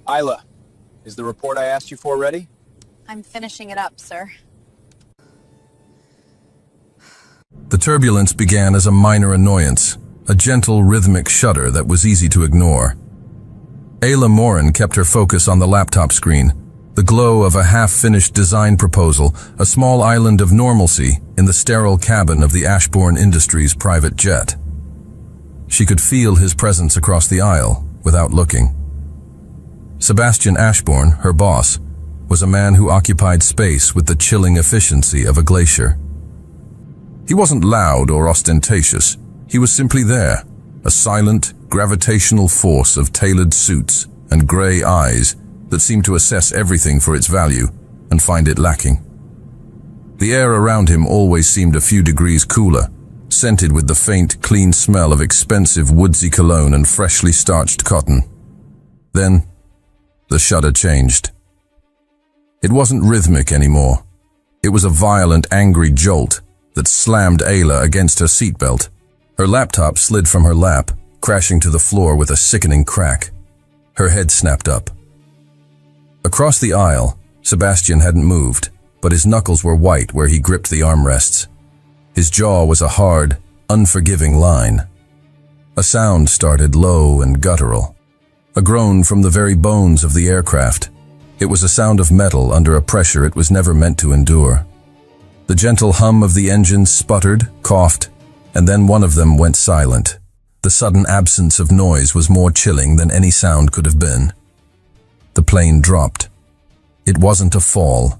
Isla, is the report I asked you for ready? I'm finishing it up, sir. The turbulence began as a minor annoyance, a gentle rhythmic shudder that was easy to ignore. Ayla Morin kept her focus on the laptop screen, the glow of a half-finished design proposal, a small island of normalcy in the sterile cabin of the Ashbourne Industries private jet. She could feel his presence across the aisle without looking. Sebastian Ashbourne, her boss, was a man who occupied space with the chilling efficiency of a glacier. He wasn't loud or ostentatious. He was simply there, a silent, gravitational force of tailored suits and gray eyes that seemed to assess everything for its value and find it lacking. The air around him always seemed a few degrees cooler, scented with the faint, clean smell of expensive woodsy cologne and freshly starched cotton. Then, the shudder changed. It wasn't rhythmic anymore. It was a violent, angry jolt that slammed Ayla against her seatbelt. Her laptop slid from her lap, crashing to the floor with a sickening crack. Her head snapped up. Across the aisle, Sebastian hadn't moved, but his knuckles were white where he gripped the armrests. His jaw was a hard, unforgiving line. A sound started low and guttural, a groan from the very bones of the aircraft. It was a sound of metal under a pressure it was never meant to endure. The gentle hum of the engines sputtered, coughed, and then one of them went silent. The sudden absence of noise was more chilling than any sound could have been. The plane dropped. It wasn't a fall.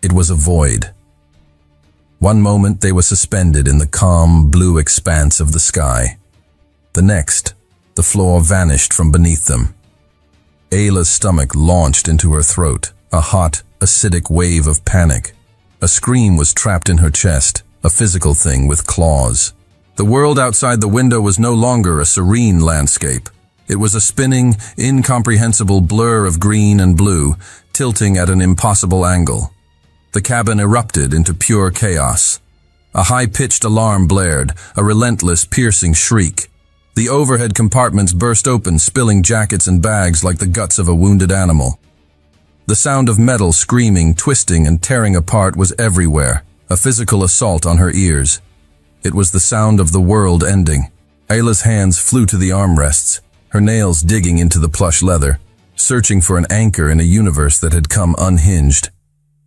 It was a void. One moment they were suspended in the calm, blue expanse of the sky. The next, the floor vanished from beneath them. Ayla's stomach launched into her throat, a hot, acidic wave of panic. A scream was trapped in her chest, a physical thing with claws. The world outside the window was no longer a serene landscape. It was a spinning, incomprehensible blur of green and blue, tilting at an impossible angle. The cabin erupted into pure chaos. A high-pitched alarm blared, a relentless, piercing shriek. The overhead compartments burst open, spilling jackets and bags like the guts of a wounded animal. The sound of metal screaming, twisting, and tearing apart was everywhere, a physical assault on her ears. It was the sound of the world ending. Ayla's hands flew to the armrests, her nails digging into the plush leather, searching for an anchor in a universe that had come unhinged.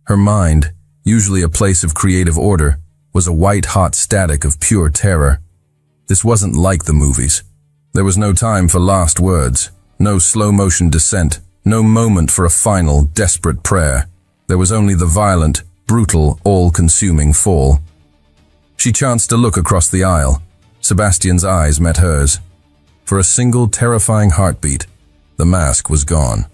Her mind, usually a place of creative order, was a white-hot static of pure terror. This wasn't like the movies. There was no time for last words, no slow-motion descent, no moment for a final, desperate prayer. There was only the violent, brutal, all-consuming fall. She chanced to look across the aisle. Sebastian's eyes met hers. For a single terrifying heartbeat, the mask was gone.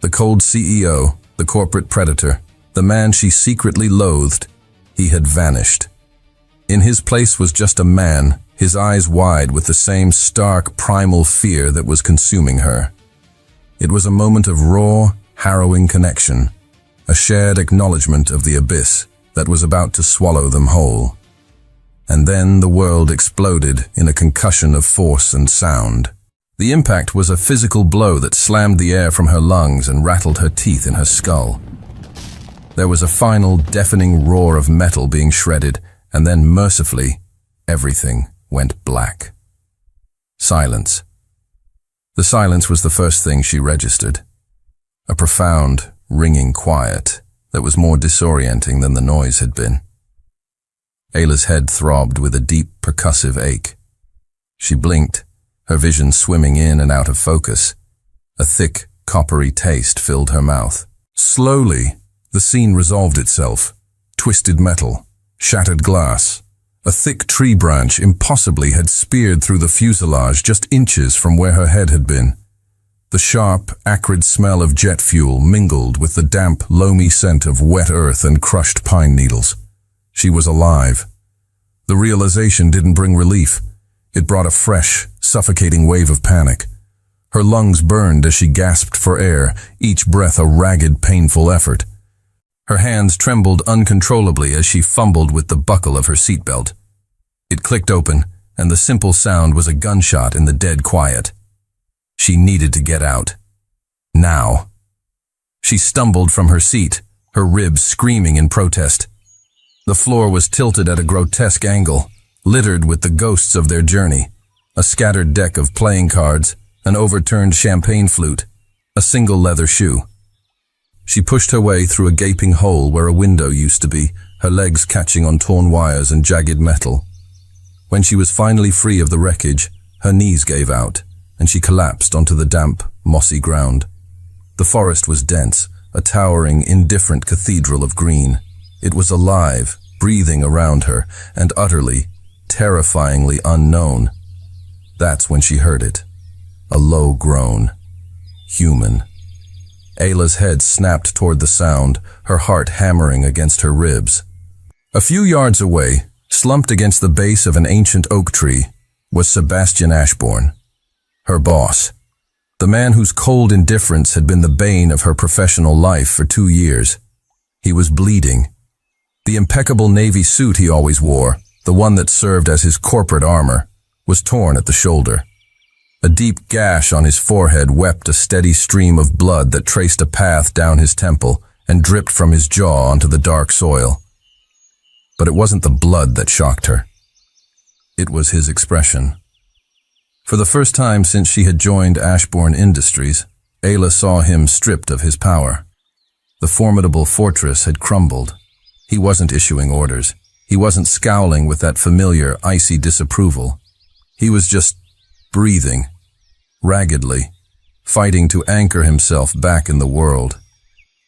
The cold CEO, the corporate predator, the man she secretly loathed, he had vanished. In his place was just a man, his eyes wide with the same stark, primal fear that was consuming her. It was a moment of raw, harrowing connection, a shared acknowledgement of the abyss that was about to swallow them whole. And then the world exploded in a concussion of force and sound. The impact was a physical blow that slammed the air from her lungs and rattled her teeth in her skull. There was a final, deafening roar of metal being shredded, and then, mercifully, everything went black. Silence. The silence was the first thing she registered. A profound, ringing quiet that was more disorienting than the noise had been. Ayla's head throbbed with a deep, percussive ache. She blinked, her vision swimming in and out of focus. A thick, coppery taste filled her mouth. Slowly, the scene resolved itself. Twisted metal, shattered glass. A thick tree branch impossibly had speared through the fuselage just inches from where her head had been. The sharp, acrid smell of jet fuel mingled with the damp, loamy scent of wet earth and crushed pine needles. She was alive. The realization didn't bring relief. It brought a fresh, suffocating wave of panic. Her lungs burned as she gasped for air, each breath a ragged, painful effort. Her hands trembled uncontrollably as she fumbled with the buckle of her seatbelt. It clicked open, and the simple sound was a gunshot in the dead quiet. She needed to get out. Now. She stumbled from her seat, her ribs screaming in protest. The floor was tilted at a grotesque angle, littered with the ghosts of their journey, a scattered deck of playing cards, an overturned champagne flute, a single leather shoe. She pushed her way through a gaping hole where a window used to be, her legs catching on torn wires and jagged metal. When she was finally free of the wreckage, her knees gave out, and she collapsed onto the damp, mossy ground. The forest was dense, a towering, indifferent cathedral of green. It was alive, breathing around her, and utterly, terrifyingly unknown. That's when she heard it. A low groan. Human. Ayla's head snapped toward the sound, her heart hammering against her ribs. A few yards away, slumped against the base of an ancient oak tree, was Sebastian Ashbourne, her boss. The man whose cold indifference had been the bane of her professional life for 2 years. He was bleeding. The impeccable navy suit he always wore, the one that served as his corporate armor, was torn at the shoulder. A deep gash on his forehead wept a steady stream of blood that traced a path down his temple and dripped from his jaw onto the dark soil. But it wasn't the blood that shocked her. It was his expression. For the first time since she had joined Ashbourne Industries, Ayla saw him stripped of his power. The formidable fortress had crumbled. He wasn't issuing orders. He wasn't scowling with that familiar, icy disapproval. He was just breathing, raggedly, fighting to anchor himself back in the world.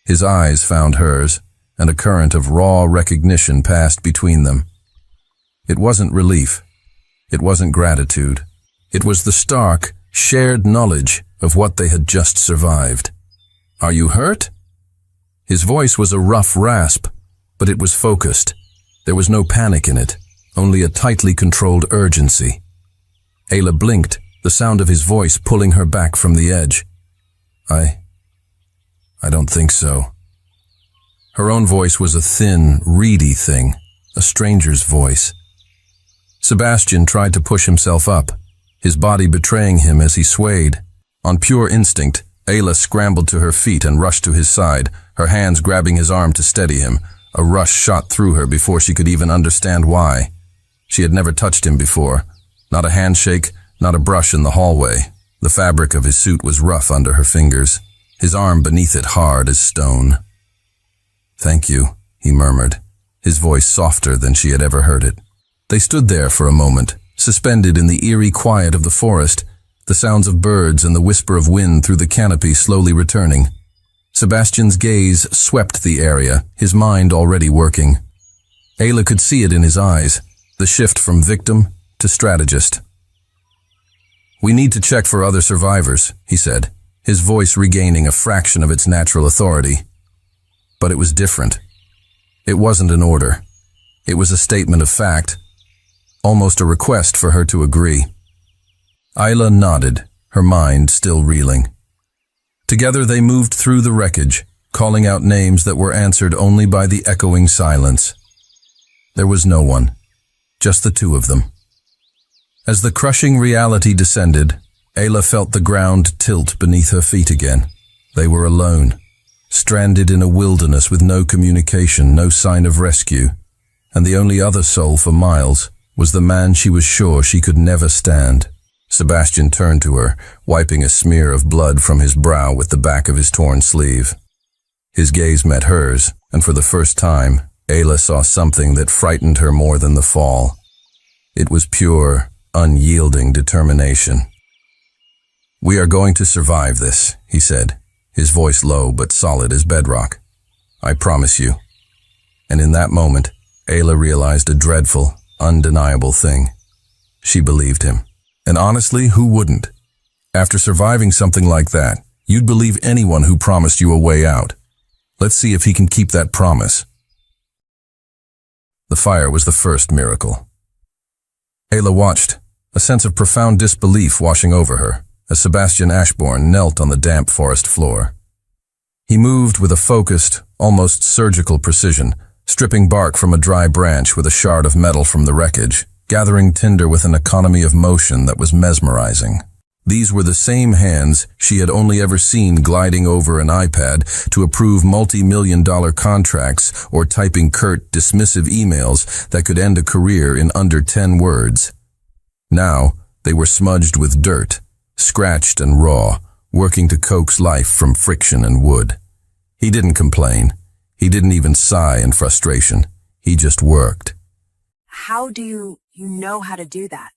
His eyes found hers, and a current of raw recognition passed between them. It wasn't relief. It wasn't gratitude. It was the stark, shared knowledge of what they had just survived. "Are you hurt?" His voice was a rough rasp, but it was focused. There was no panic in it, only a tightly controlled urgency. Ayla blinked, the sound of his voice pulling her back from the edge. I don't think so." Her own voice was a thin, reedy thing, a stranger's voice. Sebastian tried to push himself up, his body betraying him as he swayed. On pure instinct, Ayla scrambled to her feet and rushed to his side, her hands grabbing his arm to steady him. A rush shot through her before she could even understand why. She had never touched him before. Not a handshake, not a brush in the hallway. The fabric of his suit was rough under her fingers, his arm beneath it hard as stone. "Thank you," he murmured, his voice softer than she had ever heard it. They stood there for a moment, suspended in the eerie quiet of the forest, the sounds of birds and the whisper of wind through the canopy slowly returning. Sebastian's gaze swept the area, his mind already working. Ayla could see it in his eyes, the shift from victim to strategist. "We need to check for other survivors," he said, his voice regaining a fraction of its natural authority. But it was different. It wasn't an order. It was a statement of fact, almost a request for her to agree. Ayla nodded, her mind still reeling. Together they moved through the wreckage, calling out names that were answered only by the echoing silence. There was no one, just the two of them. As the crushing reality descended, Ayla felt the ground tilt beneath her feet again. They were alone, stranded in a wilderness with no communication, no sign of rescue, and the only other soul for miles was the man she was sure she could never stand. Sebastian turned to her, wiping a smear of blood from his brow with the back of his torn sleeve. His gaze met hers, and for the first time, Ayla saw something that frightened her more than the fall. It was pure, unyielding determination. "We are going to survive this," he said, his voice low but solid as bedrock. "I promise you." And in that moment, Ayla realized a dreadful, undeniable thing. She believed him. And honestly, who wouldn't? After surviving something like that, you'd believe anyone who promised you a way out. Let's see if he can keep that promise. The fire was the first miracle. Ayla watched, a sense of profound disbelief washing over her, as Sebastian Ashbourne knelt on the damp forest floor. He moved with a focused, almost surgical precision, stripping bark from a dry branch with a shard of metal from the wreckage, gathering tinder with an economy of motion that was mesmerizing. These were the same hands she had only ever seen gliding over an iPad to approve multi-million-dollar contracts or typing curt, dismissive emails that could end a career in under 10 words. Now, they were smudged with dirt, scratched and raw, working to coax life from friction and wood. He didn't complain. He didn't even sigh in frustration. He just worked. How do you know how to do that?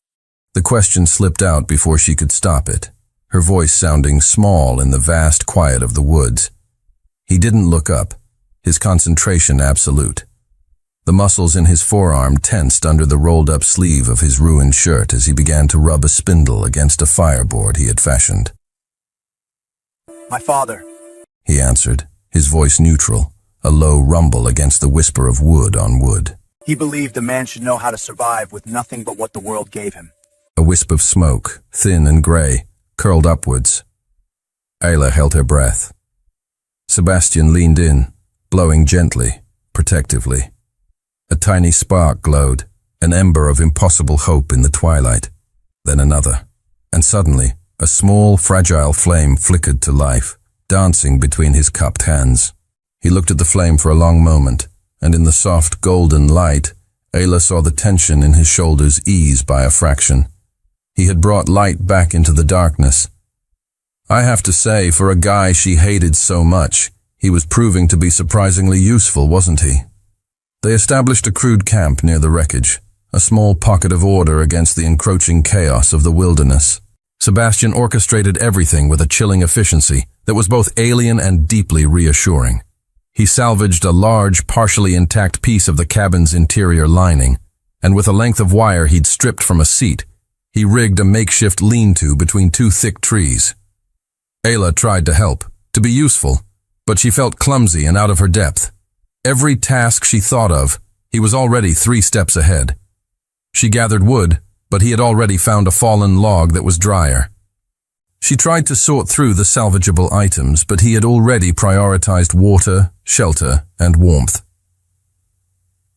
The question slipped out before she could stop it, her voice sounding small in the vast quiet of the woods. He didn't look up, his concentration absolute. The muscles in his forearm tensed under the rolled-up sleeve of his ruined shirt as he began to rub a spindle against a fireboard he had fashioned. My father. He answered, his voice neutral, a low rumble against the whisper of wood on wood. He believed a man should know how to survive with nothing but what the world gave him. A wisp of smoke, thin and gray, curled upwards. Ayla held her breath. Sebastian leaned in, blowing gently, protectively. A tiny spark glowed, an ember of impossible hope in the twilight. Then another, and suddenly, a small, fragile flame flickered to life, dancing between his cupped hands. He looked at the flame for a long moment, and in the soft golden light, Ayla saw the tension in his shoulders ease by a fraction. He had brought light back into the darkness. I have to say, for a guy she hated so much, he was proving to be surprisingly useful, wasn't he? They established a crude camp near the wreckage, a small pocket of order against the encroaching chaos of the wilderness. Sebastian orchestrated everything with a chilling efficiency that was both alien and deeply reassuring. He salvaged a large, partially intact piece of the cabin's interior lining, and with a length of wire he'd stripped from a seat, he rigged a makeshift lean-to between two thick trees. Ayla tried to help, to be useful, but she felt clumsy and out of her depth. Every task she thought of, he was already 3 steps ahead. She gathered wood, but he had already found a fallen log that was drier. She tried to sort through the salvageable items, but he had already prioritized water, shelter, and warmth.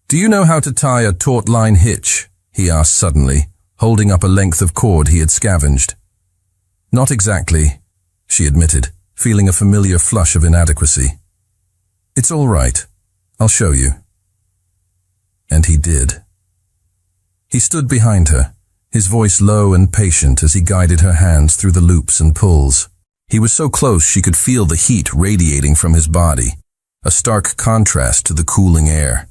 "Do you know how to tie a taut line hitch?" he asked suddenly, holding up a length of cord he had scavenged. "Not exactly," she admitted, feeling a familiar flush of inadequacy. "It's all right. I'll show you." And he did. He stood behind her, his voice low and patient as he guided her hands through the loops and pulls. He was so close she could feel the heat radiating from his body, a stark contrast to the cooling air.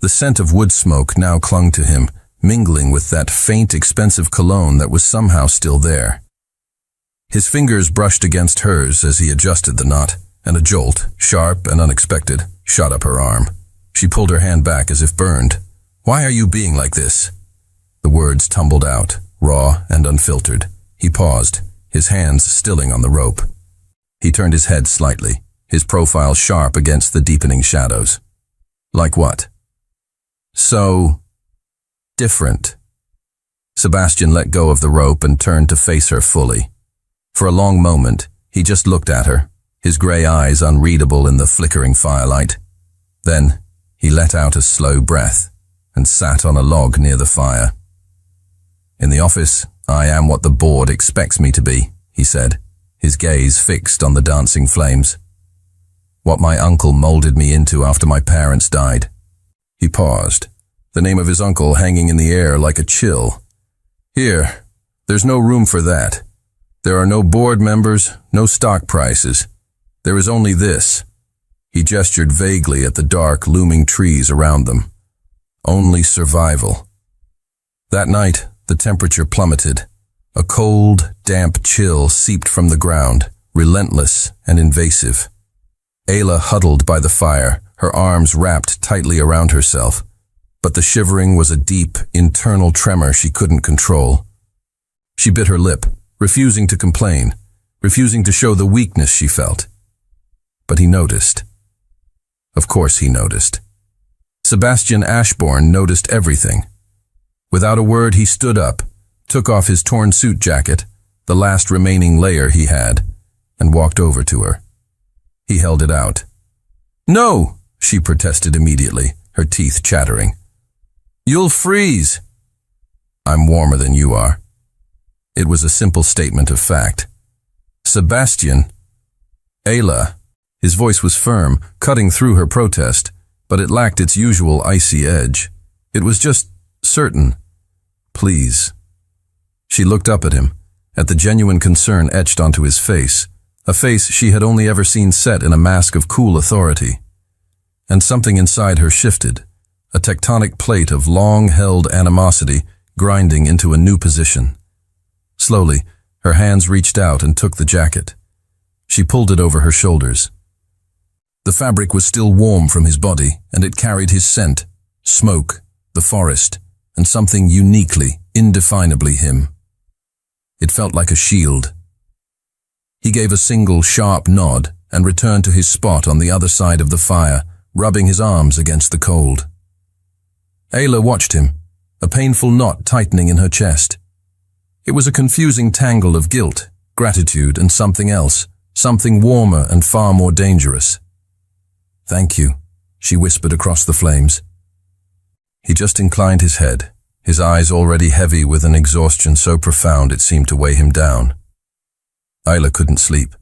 The scent of wood smoke now clung to him, mingling with that faint, expensive cologne that was somehow still there. His fingers brushed against hers as he adjusted the knot, and a jolt, sharp and unexpected, shot up her arm. She pulled her hand back as if burned. "Why are you being like this?" The words tumbled out, raw and unfiltered. He paused, his hands stilling on the rope. He turned his head slightly, his profile sharp against the deepening shadows. "Like what?" "So different." Sebastian let go of the rope and turned to face her fully. For a long moment, he just looked at her, his gray eyes unreadable in the flickering firelight. Then, he let out a slow breath and sat on a log near the fire. "In the office, I am what the board expects me to be," he said, his gaze fixed on the dancing flames. "What my uncle molded me into after my parents died." He paused, the name of his uncle hanging in the air like a chill. "Here, there's no room for that. There are no board members, no stock prices. There is only this." He gestured vaguely at the dark, looming trees around them. "Only survival." That night, the temperature plummeted. A cold, damp chill seeped from the ground, relentless and invasive. Ayla huddled by the fire, her arms wrapped tightly around herself. But the shivering was a deep, internal tremor she couldn't control. She bit her lip, refusing to complain, refusing to show the weakness she felt. But he noticed. Of course he noticed. Sebastian Ashbourne noticed everything. Without a word, he stood up, took off his torn suit jacket, the last remaining layer he had, and walked over to her. He held it out. "No!" she protested immediately, her teeth chattering. "You'll freeze." "I'm warmer than you are." It was a simple statement of fact. Sebastian. Ayla. His voice was firm, cutting through her protest, but it lacked its usual icy edge. It was just certain. Please. She looked up at him, at the genuine concern etched onto his face, a face she had only ever seen set in a mask of cool authority. And something inside her shifted, a tectonic plate of long-held animosity grinding into a new position. Slowly, her hands reached out and took the jacket. She pulled it over her shoulders. The fabric was still warm from his body, and it carried his scent, smoke, the forest, and something uniquely, indefinably him. It felt like a shield. He gave a single sharp nod and returned to his spot on the other side of the fire, rubbing his arms against the cold. Ayla watched him, a painful knot tightening in her chest. It was a confusing tangle of guilt, gratitude, and something else, something warmer and far more dangerous. "Thank you," she whispered across the flames. He just inclined his head, his eyes already heavy with an exhaustion so profound it seemed to weigh him down. Ayla couldn't sleep.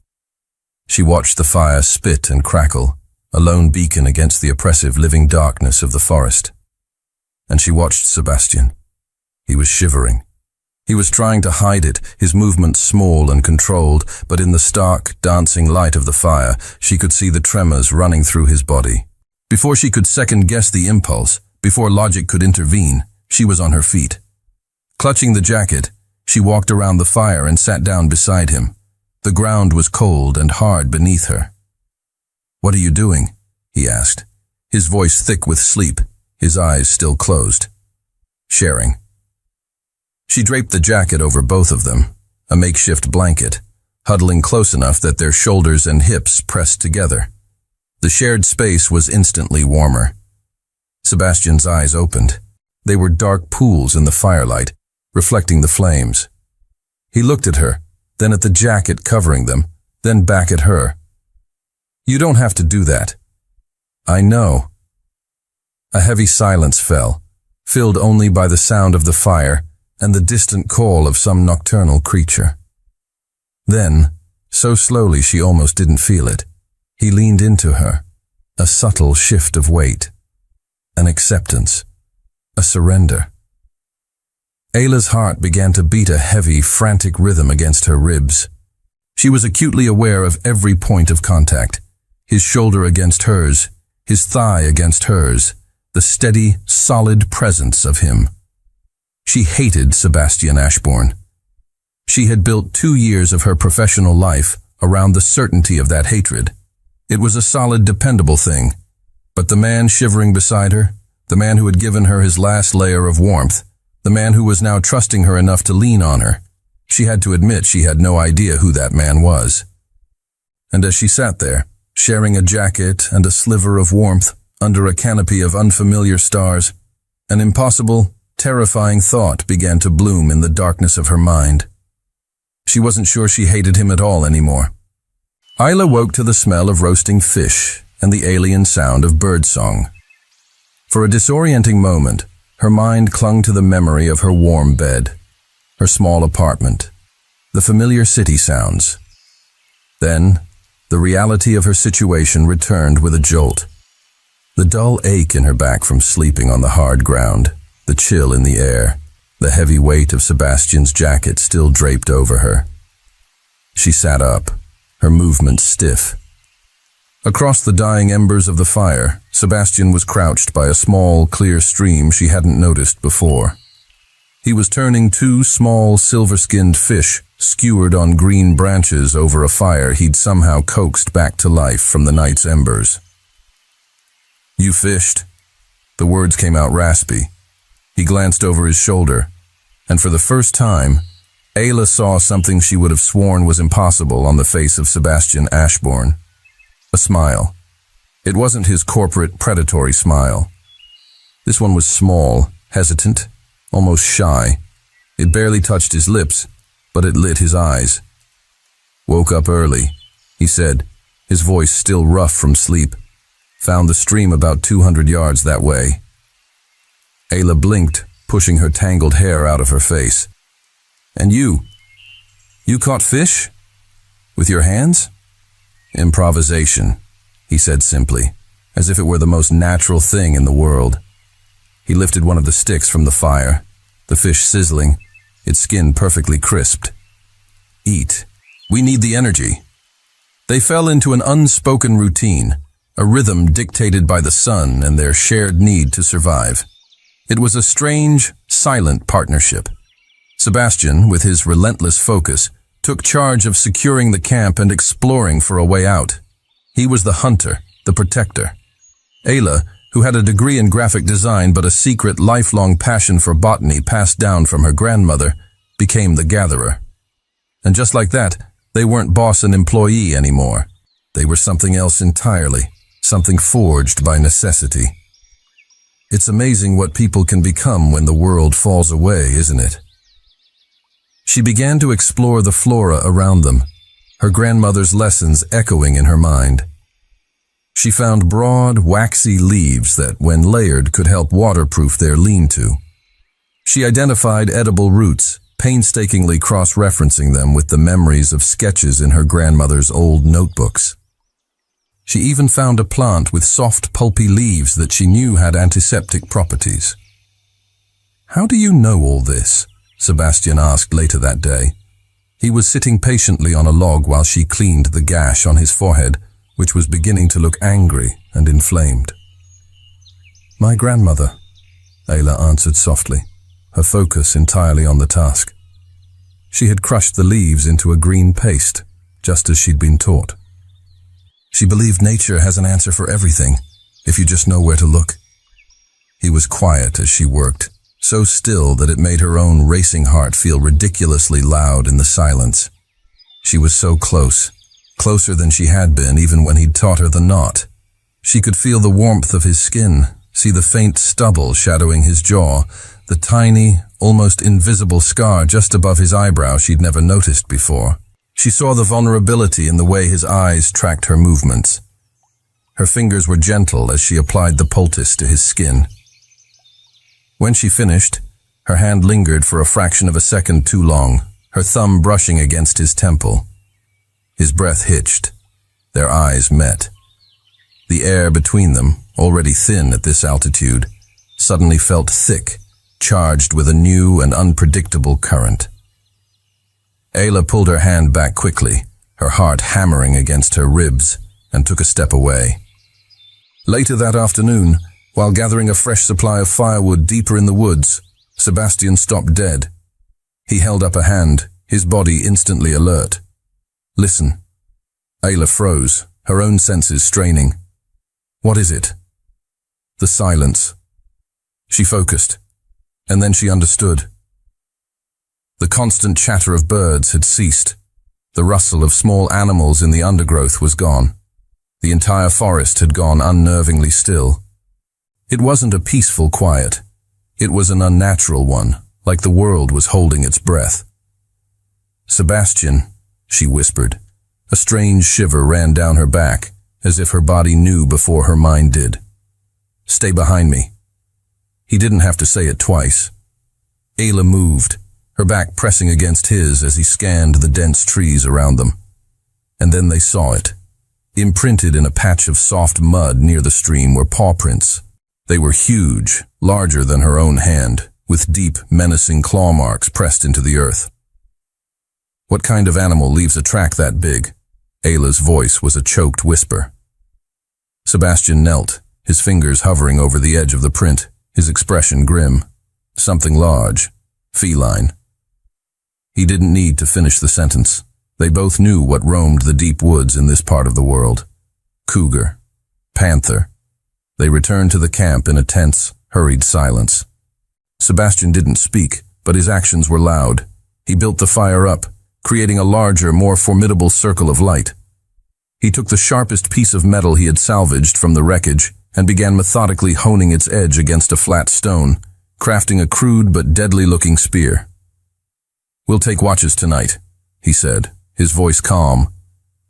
She watched the fire spit and crackle, a lone beacon against the oppressive living darkness of the forest. And she watched Sebastian. He was shivering. He was trying to hide it, his movements small and controlled, but in the stark, dancing light of the fire, she could see the tremors running through his body. Before she could second-guess the impulse, before logic could intervene, she was on her feet. Clutching the jacket, she walked around the fire and sat down beside him. The ground was cold and hard beneath her. "What are you doing?" he asked, his voice thick with sleep, his eyes still closed. "Sharing." She draped the jacket over both of them, a makeshift blanket, huddling close enough that their shoulders and hips pressed together. The shared space was instantly warmer. Sebastian's eyes opened. They were dark pools in the firelight, reflecting the flames. He looked at her, then at the jacket covering them, then back at her. "You don't have to do that." "I know." A heavy silence fell, filled only by the sound of the fire and the distant call of some nocturnal creature. Then, so slowly she almost didn't feel it, he leaned into her, a subtle shift of weight, an acceptance, a surrender. Ayla's heart began to beat a heavy, frantic rhythm against her ribs. She was acutely aware of every point of contact, his shoulder against hers, his thigh against hers, the steady, solid presence of him. She hated Sebastian Ashbourne. She had built 2 years of her professional life around the certainty of that hatred. It was a solid, dependable thing. But the man shivering beside her, the man who had given her his last layer of warmth, the man who was now trusting her enough to lean on her, she had to admit she had no idea who that man was. And as she sat there, sharing a jacket and a sliver of warmth under a canopy of unfamiliar stars, an impossible, terrifying thought began to bloom in the darkness of her mind. She wasn't sure she hated him at all anymore. Ayla woke to the smell of roasting fish and the alien sound of birdsong. For a disorienting moment, her mind clung to the memory of her warm bed, her small apartment, the familiar city sounds. Then, the reality of her situation returned with a jolt. The dull ache in her back from sleeping on the hard ground, the chill in the air, the heavy weight of Sebastian's jacket still draped over her. She sat up, her movements stiff. Across the dying embers of the fire, Sebastian was crouched by a small, clear stream she hadn't noticed before. He was turning 2 small, silver-skinned fish skewered on green branches over a fire he'd somehow coaxed back to life from the night's embers. "You fished?" The words came out raspy. He glanced over his shoulder, and for the first time, Ayla saw something she would have sworn was impossible on the face of Sebastian Ashbourne. A smile. It wasn't his corporate, predatory smile. This one was small, hesitant, almost shy. It barely touched his lips, but it lit his eyes. "Woke up early," he said, his voice still rough from sleep. "Found the stream about 200 yards that way." Ayla blinked, pushing her tangled hair out of her face. "And you?" You caught fish? With your hands? Improvisation, he said simply, as if it were the most natural thing in the world. He lifted one of the sticks from the fire, the fish sizzling, its skin perfectly crisped. Eat. We need the energy. They fell into an unspoken routine, a rhythm dictated by the sun and their shared need to survive. It was a strange, silent partnership. Sebastian, with his relentless focus, took charge of securing the camp and exploring for a way out. He was the hunter, the protector. Ayla, who had a degree in graphic design but a secret lifelong passion for botany passed down from her grandmother, became the gatherer. And just like that, they weren't boss and employee anymore. They were something else entirely, something forged by necessity. It's amazing what people can become when the world falls away, isn't it? She began to explore the flora around them, her grandmother's lessons echoing in her mind. She found broad, waxy leaves that, when layered, could help waterproof their lean-to. She identified edible roots, painstakingly cross-referencing them with the memories of sketches in her grandmother's old notebooks. She even found a plant with soft, pulpy leaves that she knew had antiseptic properties. "How do you know all this?" Sebastian asked later that day. He was sitting patiently on a log while she cleaned the gash on his forehead, which was beginning to look angry and inflamed. "My grandmother," Ayla answered softly, her focus entirely on the task. She had crushed the leaves into a green paste, just as she'd been taught. She believed nature has an answer for everything, if you just know where to look. He was quiet as she worked, so still that it made her own racing heart feel ridiculously loud in the silence. She was so close, closer than she had been even when he'd taught her the knot. She could feel the warmth of his skin, see the faint stubble shadowing his jaw, the tiny, almost invisible scar just above his eyebrow she'd never noticed before. She saw the vulnerability in the way his eyes tracked her movements. Her fingers were gentle as she applied the poultice to his skin. When she finished, her hand lingered for a fraction of a second too long, her thumb brushing against his temple. His breath hitched. Their eyes met. The air between them, already thin at this altitude, suddenly felt thick, charged with a new and unpredictable current. Ayla pulled her hand back quickly, her heart hammering against her ribs, and took a step away. Later that afternoon, while gathering a fresh supply of firewood deeper in the woods, Sebastian stopped dead. He held up a hand, his body instantly alert. "Listen." Ayla froze, her own senses straining. "What is it?" The silence. She focused, and then she understood. The constant chatter of birds had ceased. The rustle of small animals in the undergrowth was gone. The entire forest had gone unnervingly still. It wasn't a peaceful quiet. It was an unnatural one, like the world was holding its breath. "Sebastian," she whispered. A strange shiver ran down her back, as if her body knew before her mind did. "Stay behind me." He didn't have to say it twice. Ayla moved, her back pressing against his as he scanned the dense trees around them. And then they saw it. Imprinted in a patch of soft mud near the stream were paw prints. They were huge, larger than her own hand, with deep, menacing claw marks pressed into the earth. "What kind of animal leaves a track that big?" Ayla's voice was a choked whisper. Sebastian knelt, his fingers hovering over the edge of the print, his expression grim. Something large, feline. He didn't need to finish the sentence. They both knew what roamed the deep woods in this part of the world. Cougar. Panther. They returned to the camp in a tense, hurried silence. Sebastian didn't speak, but his actions were loud. He built the fire up, creating a larger, more formidable circle of light. He took the sharpest piece of metal he had salvaged from the wreckage and began methodically honing its edge against a flat stone, crafting a crude but deadly-looking spear. "We'll take watches tonight," he said, his voice calm,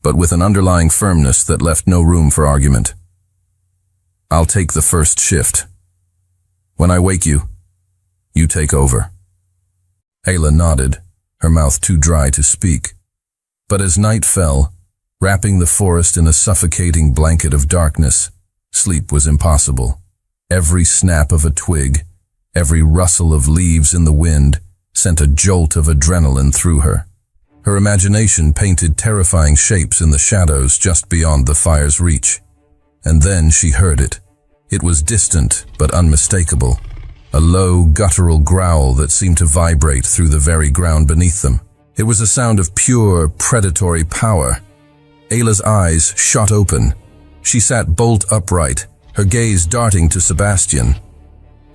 but with an underlying firmness that left no room for argument. "I'll take the first shift. When I wake you, you take over." Ayla nodded, her mouth too dry to speak. But as night fell, wrapping the forest in a suffocating blanket of darkness, sleep was impossible. Every snap of a twig, every rustle of leaves in the wind, sent a jolt of adrenaline through her. Her imagination painted terrifying shapes in the shadows just beyond the fire's reach. And then she heard it. It was distant but unmistakable, a low, guttural growl that seemed to vibrate through the very ground beneath them. It was a sound of pure, predatory power. Ayla's eyes shot open. She sat bolt upright, her gaze darting to Sebastian.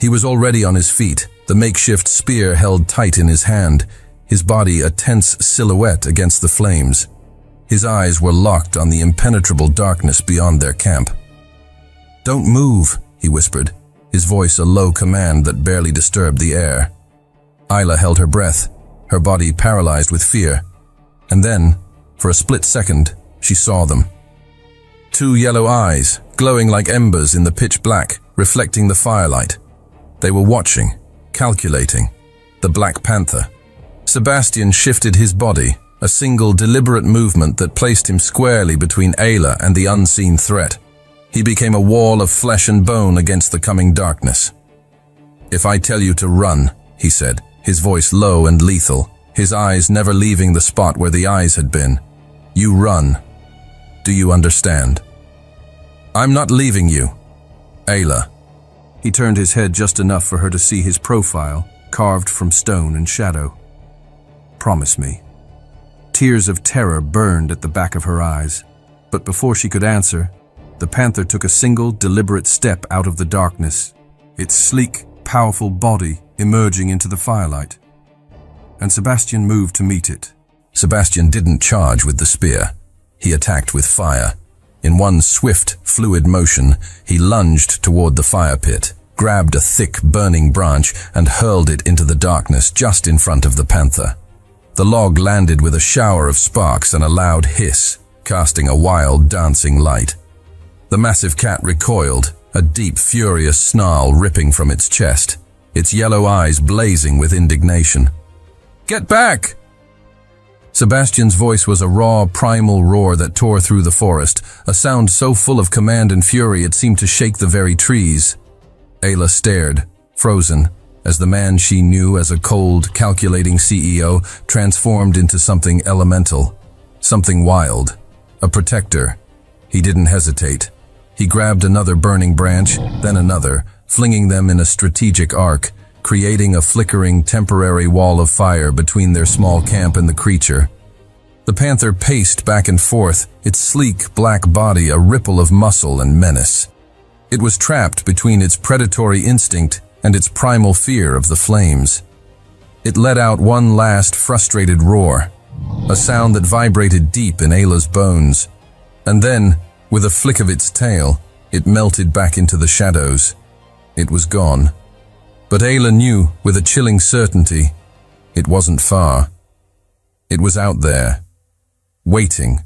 He was already on his feet, the makeshift spear held tight in his hand, his body a tense silhouette against the flames. His eyes were locked on the impenetrable darkness beyond their camp. "Don't move," he whispered, his voice a low command that barely disturbed the air. Ayla held her breath, her body paralyzed with fear. And then, for a split second, she saw them. Two yellow eyes, glowing like embers in the pitch black, reflecting the firelight. They were watching, calculating. The Black Panther. Sebastian shifted his body, a single deliberate movement that placed him squarely between Ayla and the unseen threat. He became a wall of flesh and bone against the coming darkness. "If I tell you to run," he said, his voice low and lethal, his eyes never leaving the spot where the eyes had been. "You run. Do you understand?" "I'm not leaving you, Ayla." He turned his head just enough for her to see his profile, carved from stone and shadow. "Promise me." Tears of terror burned at the back of her eyes, but before she could answer, the panther took a single, deliberate step out of the darkness, its sleek, powerful body emerging into the firelight. And Sebastian moved to meet it. Sebastian didn't charge with the spear. He attacked with fire. In one swift, fluid motion, he lunged toward the fire pit, grabbed a thick, burning branch, and hurled it into the darkness just in front of the panther. The log landed with a shower of sparks and a loud hiss, casting a wild, dancing light. The massive cat recoiled, a deep, furious snarl ripping from its chest, its yellow eyes blazing with indignation. "Get back!" Sebastian's voice was a raw, primal roar that tore through the forest, a sound so full of command and fury it seemed to shake the very trees. Ayla stared, frozen, as the man she knew as a cold, calculating CEO transformed into something elemental, something wild, a protector. He didn't hesitate. He grabbed another burning branch, then another, flinging them in a strategic arc, creating a flickering, temporary wall of fire between their small camp and the creature. The panther paced back and forth, its sleek, black body a ripple of muscle and menace. It was trapped between its predatory instinct and its primal fear of the flames. It let out one last frustrated roar, a sound that vibrated deep in Ayla's bones. And then, with a flick of its tail, it melted back into the shadows. It was gone. But Ayla knew, with a chilling certainty, it wasn't far. It was out there, waiting.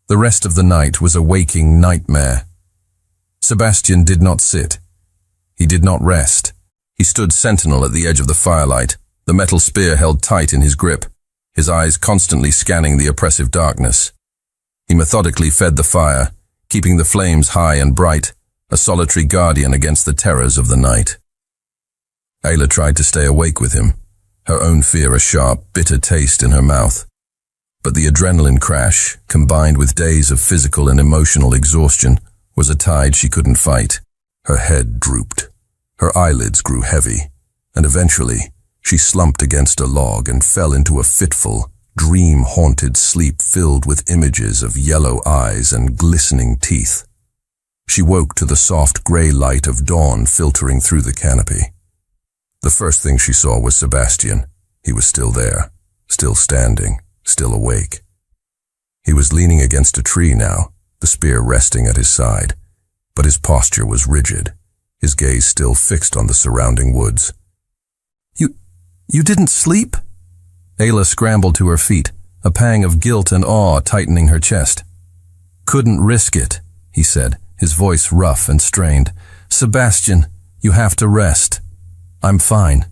The rest of the night was a waking nightmare. Sebastian did not sit. He did not rest. He stood sentinel at the edge of the firelight, the metal spear held tight in his grip, his eyes constantly scanning the oppressive darkness. He methodically fed the fire, keeping the flames high and bright, a solitary guardian against the terrors of the night. Ayla tried to stay awake with him, her own fear a sharp, bitter taste in her mouth. But the adrenaline crash, combined with days of physical and emotional exhaustion, was a tide she couldn't fight. Her head drooped. Her eyelids grew heavy, and eventually, she slumped against a log and fell into a fitful, dream-haunted sleep filled with images of yellow eyes and glistening teeth. She woke to the soft gray light of dawn filtering through the canopy. The first thing she saw was Sebastian. He was still there, still standing, still awake. He was leaning against a tree now, the spear resting at his side, but his posture was rigid, his gaze still fixed on the surrounding woods. You didn't sleep?" Ayla scrambled to her feet, a pang of guilt and awe tightening her chest. "Couldn't risk it," he said, his voice rough and strained. "Sebastian, you have to rest. I'm fine."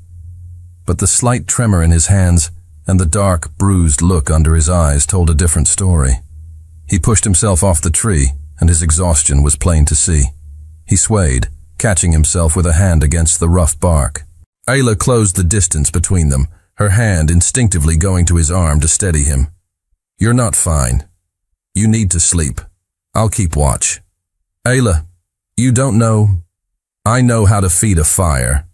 But the slight tremor in his hands, and the dark, bruised look under his eyes told a different story. He pushed himself off the tree, and his exhaustion was plain to see. He swayed, catching himself with a hand against the rough bark. Ayla closed the distance between them, her hand instinctively going to his arm to steady him. "You're not fine. You need to sleep. I'll keep watch." "Ayla, you don't know. I know how to feed a fire,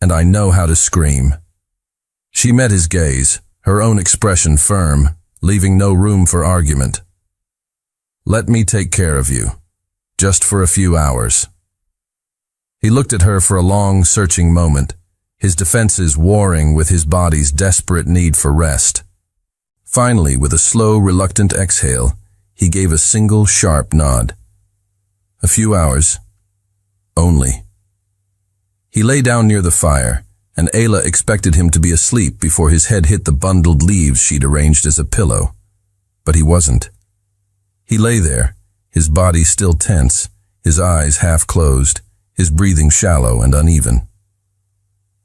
and I know how to scream." She met his gaze, her own expression firm, leaving no room for argument. "Let me take care of you, just for a few hours." He looked at her for a long, searching moment, his defenses warring with his body's desperate need for rest. Finally, with a slow, reluctant exhale, he gave a single, sharp nod. "A few hours. Only." He lay down near the fire, and Ayla expected him to be asleep before his head hit the bundled leaves she'd arranged as a pillow. But he wasn't. He lay there, his body still tense, his eyes half closed, his breathing shallow and uneven.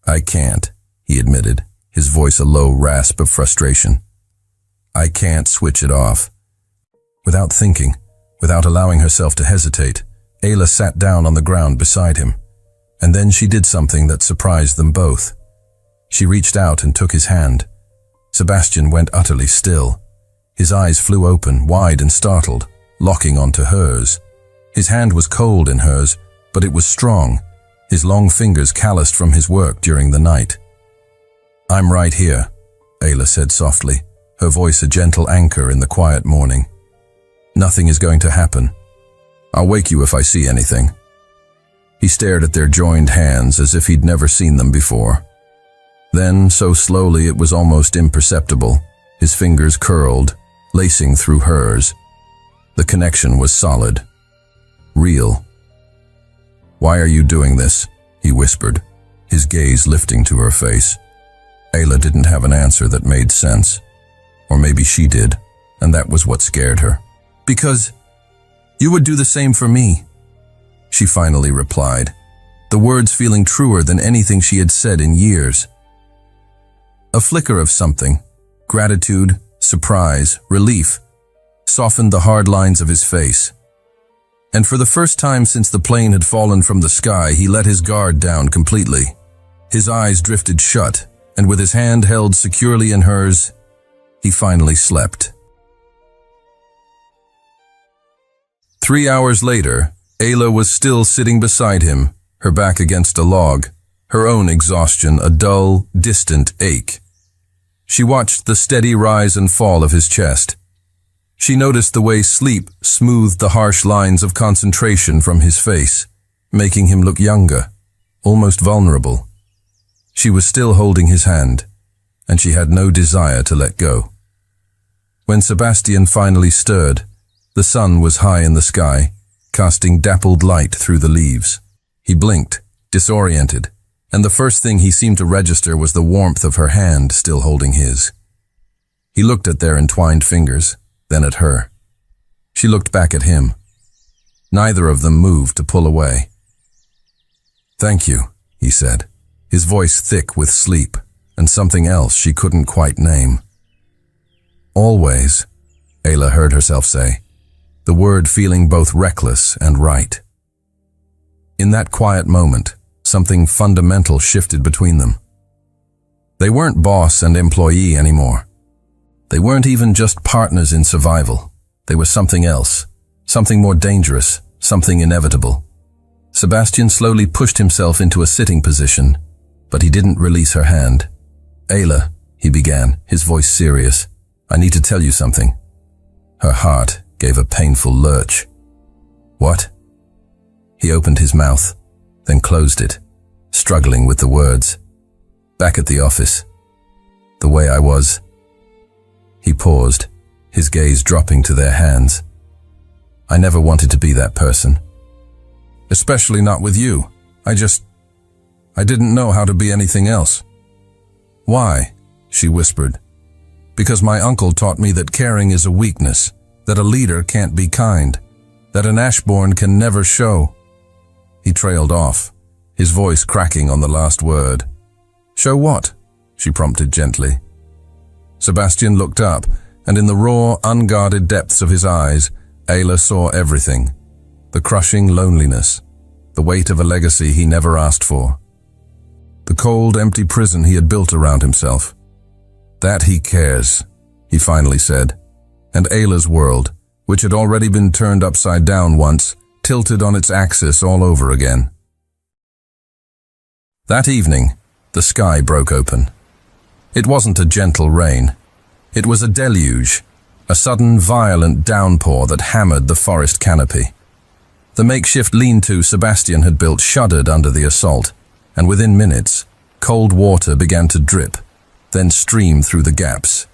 "I can't," he admitted, his voice a low rasp of frustration. "I can't switch it off." Without thinking, without allowing herself to hesitate, Ayla sat down on the ground beside him. And then she did something that surprised them both. She reached out and took his hand. Sebastian went utterly still. His eyes flew open, wide and startled, locking onto hers. His hand was cold in hers, but it was strong, his long fingers calloused from his work during the night. "I'm right here," Ayla said softly, her voice a gentle anchor in the quiet morning. "Nothing is going to happen. I'll wake you if I see anything." He stared at their joined hands as if he'd never seen them before. Then, so slowly it was almost imperceptible, his fingers curled, lacing through hers. The connection was solid. Real. "Why are you doing this?" he whispered, his gaze lifting to her face. Ayla didn't have an answer that made sense. Or maybe she did, and that was what scared her. "Because you would do the same for me," she finally replied, the words feeling truer than anything she had said in years. A flicker of something, gratitude, surprise, relief, softened the hard lines of his face. And for the first time since the plane had fallen from the sky, he let his guard down completely. His eyes drifted shut, and with his hand held securely in hers, he finally slept. 3 hours later, Ayla was still sitting beside him, her back against a log, her own exhaustion a dull, distant ache. She watched the steady rise and fall of his chest. She noticed the way sleep smoothed the harsh lines of concentration from his face, making him look younger, almost vulnerable. She was still holding his hand, and she had no desire to let go. When Sebastian finally stirred, the sun was high in the sky, casting dappled light through the leaves. He blinked, disoriented, and the first thing he seemed to register was the warmth of her hand still holding his. He looked at their entwined fingers, then at her. She looked back at him. Neither of them moved to pull away. "Thank you," he said, his voice thick with sleep and something else she couldn't quite name. "Always," Ayla heard herself say, the word feeling both reckless and right. In that quiet moment, something fundamental shifted between them. They weren't boss and employee anymore. They weren't even just partners in survival. They were something else, something more dangerous, something inevitable. Sebastian slowly pushed himself into a sitting position, but he didn't release her hand. "Ayla," he began, his voice serious, "I need to tell you something." Her heart gave a painful lurch. "What?" He opened his mouth, then closed it, struggling with the words. "Back at the office. The way I was." He paused, his gaze dropping to their hands. "I never wanted to be that person. Especially not with you. I didn't know how to be anything else." "Why?" she whispered. "Because my uncle taught me that caring is a weakness, that a leader can't be kind, that an Ashbourne can never show." He trailed off, his voice cracking on the last word. "Show what?" she prompted gently. Sebastian looked up, and in the raw, unguarded depths of his eyes, Ayla saw everything. The crushing loneliness, the weight of a legacy he never asked for. The cold, empty prison he had built around himself. That he cares, he finally said, and Ayla's world, which had already been turned upside down once, tilted on its axis all over again. That evening, the sky broke open. It wasn't a gentle rain. It was a deluge, a sudden violent downpour that hammered the forest canopy. The makeshift lean-to Sebastian had built shuddered under the assault, and within minutes, cold water began to drip, then stream through the gaps.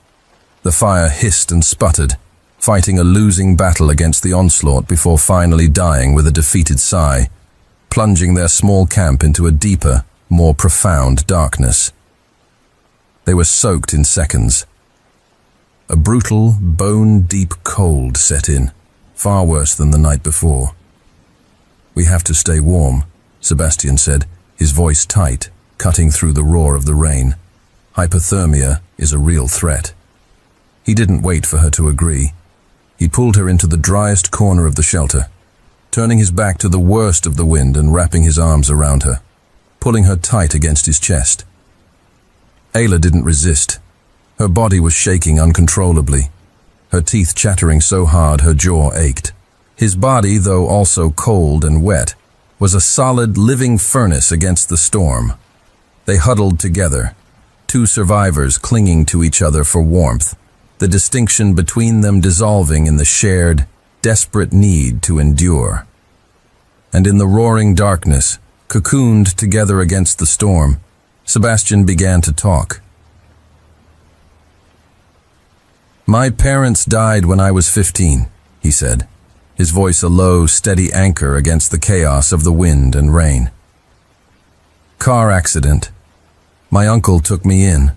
The fire hissed and sputtered, fighting a losing battle against the onslaught before finally dying with a defeated sigh, plunging their small camp into a deeper, more profound darkness. They were soaked in seconds. A brutal, bone-deep cold set in, far worse than the night before. "We have to stay warm," Sebastian said, his voice tight, cutting through the roar of the rain. "Hypothermia is a real threat." He didn't wait for her to agree. He pulled her into the driest corner of the shelter, turning his back to the worst of the wind and wrapping his arms around her, pulling her tight against his chest. Ayla didn't resist. Her body was shaking uncontrollably, her teeth chattering so hard her jaw ached. His body, though also cold and wet, was a solid, living furnace against the storm. They huddled together, two survivors clinging to each other for warmth, the distinction between them dissolving in the shared, desperate need to endure. And in the roaring darkness, cocooned together against the storm, Sebastian began to talk. "My parents died when I was 15, he said, his voice a low, steady anchor against the chaos of the wind and rain. "Car accident. My uncle took me in.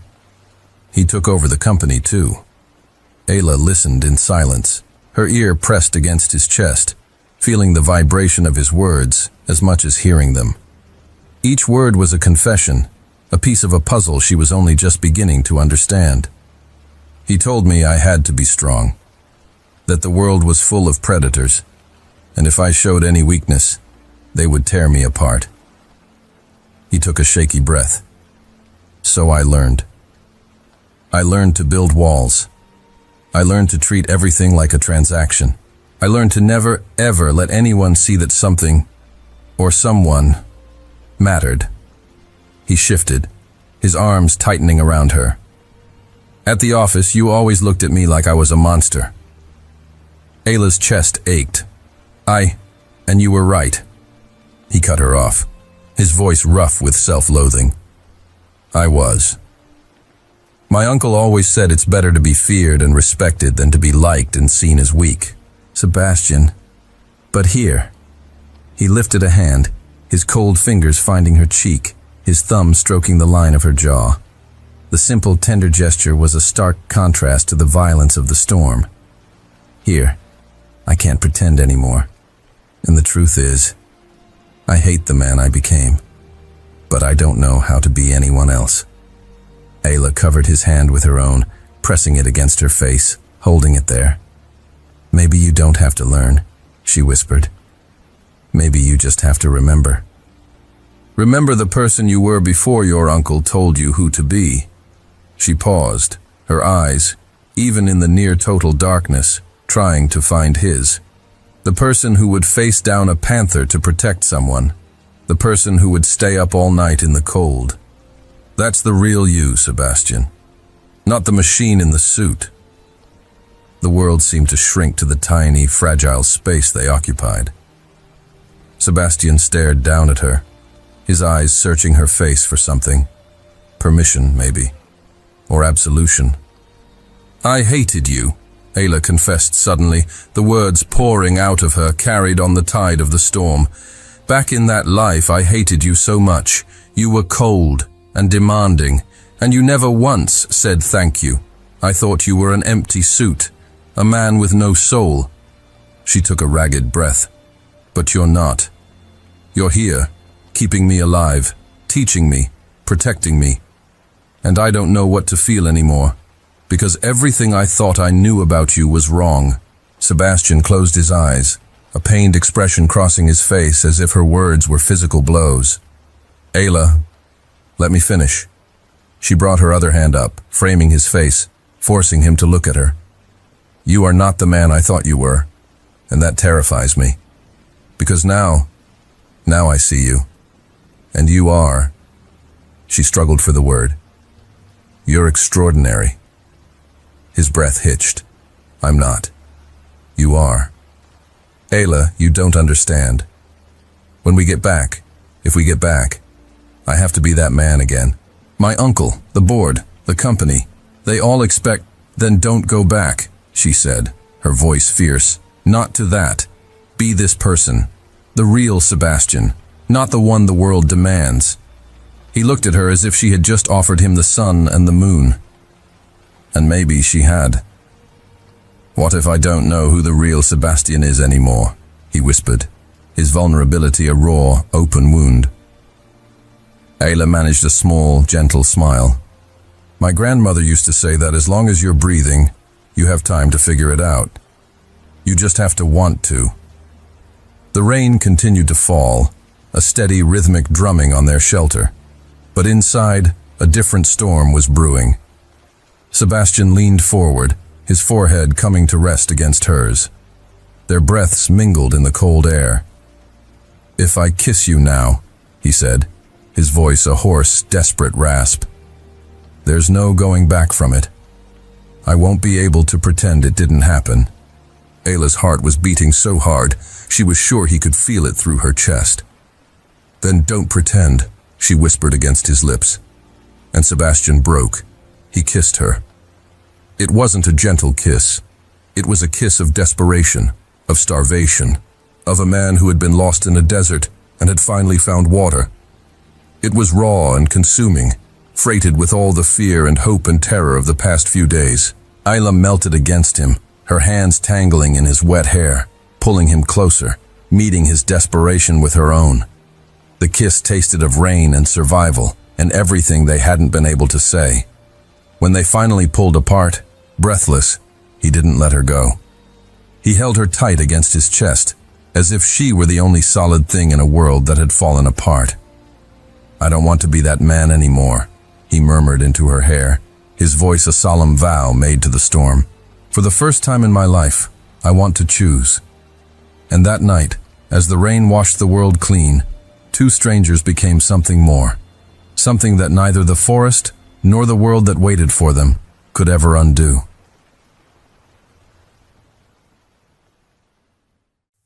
He took over the company, too." Ayla listened in silence, her ear pressed against his chest, feeling the vibration of his words as much as hearing them. Each word was a confession, a piece of a puzzle she was only just beginning to understand. "He told me I had to be strong, that the world was full of predators, and if I showed any weakness, they would tear me apart." He took a shaky breath. "So I learned. I learned to build walls. I learned to treat everything like a transaction. I learned to never, ever let anyone see that something, or someone, mattered." He shifted, his arms tightening around her. "At the office, you always looked at me like I was a monster." Ayla's chest ached. And you were right." He cut her off, his voice rough with self-loathing. "I was. My uncle always said it's better to be feared and respected than to be liked and seen as weak. Sebastian. But here." He lifted a hand, his cold fingers finding her cheek, his thumb stroking the line of her jaw. The simple, tender gesture was a stark contrast to the violence of the storm. "Here, I can't pretend anymore. And the truth is, I hate the man I became, but I don't know how to be anyone else." Ayla covered his hand with her own, pressing it against her face, holding it there. "Maybe you don't have to learn," she whispered. "Maybe you just have to remember. Remember the person you were before your uncle told you who to be." She paused, her eyes, even in the near-total darkness, trying to find his. The person who would face down a panther to protect someone. The person who would stay up all night in the cold. That's the real you, Sebastian. Not the machine in the suit. The world seemed to shrink to the tiny, fragile space they occupied. Sebastian stared down at her, his eyes searching her face for something. Permission, maybe. Or absolution. "I hated you," Ayla confessed suddenly, the words pouring out of her carried on the tide of the storm. "Back in that life, I hated you so much. You were cold and demanding, and you never once said thank you. I thought you were an empty suit, a man with no soul." She took a ragged breath. "But you're not. You're here, keeping me alive, teaching me, protecting me. And I don't know what to feel anymore. Because everything I thought I knew about you was wrong. Sebastian closed his eyes, a pained expression crossing his face as if her words were physical blows. Ayla, let me finish. She brought her other hand up, framing his face, forcing him to look at her. You are not the man I thought you were, and that terrifies me. Because now I see you. And you are. She struggled for the word. You're extraordinary. His breath hitched. I'm not. You are. Ayla, you don't understand. When we get back, if we get back, I have to be that man again. My uncle, the board, the company, they all expect, then don't go back, she said, her voice fierce. Not to that. Be this person. The real Sebastian, not the one the world demands. He looked at her as if she had just offered him the sun and the moon. And maybe she had. What if I don't know who the real Sebastian is anymore? He whispered, his vulnerability a raw, open wound. Ayla managed a small, gentle smile. My grandmother used to say that as long as you're breathing, you have time to figure it out. You just have to want to. The rain continued to fall, a steady rhythmic drumming on their shelter. But inside, a different storm was brewing. Sebastian leaned forward, his forehead coming to rest against hers. Their breaths mingled in the cold air. If I kiss you now, he said, his voice a hoarse, desperate rasp. There's no going back from it. I won't be able to pretend it didn't happen. Ayla's heart was beating so hard, she was sure he could feel it through her chest. Then don't pretend, she whispered against his lips. And Sebastian broke. He kissed her. It wasn't a gentle kiss. It was a kiss of desperation, of starvation, of a man who had been lost in a desert and had finally found water. It was raw and consuming, freighted with all the fear and hope and terror of the past few days. Ayla melted against him, her hands tangling in his wet hair, pulling him closer, meeting his desperation with her own. The kiss tasted of rain and survival, and everything they hadn't been able to say. When they finally pulled apart, breathless, he didn't let her go. He held her tight against his chest, as if she were the only solid thing in a world that had fallen apart. I don't want to be that man anymore, he murmured into her hair, his voice a solemn vow made to the storm. For the first time in my life, I want to choose. And that night, as the rain washed the world clean, two strangers became something more. Something that neither the forest nor the world that waited for them could ever undo.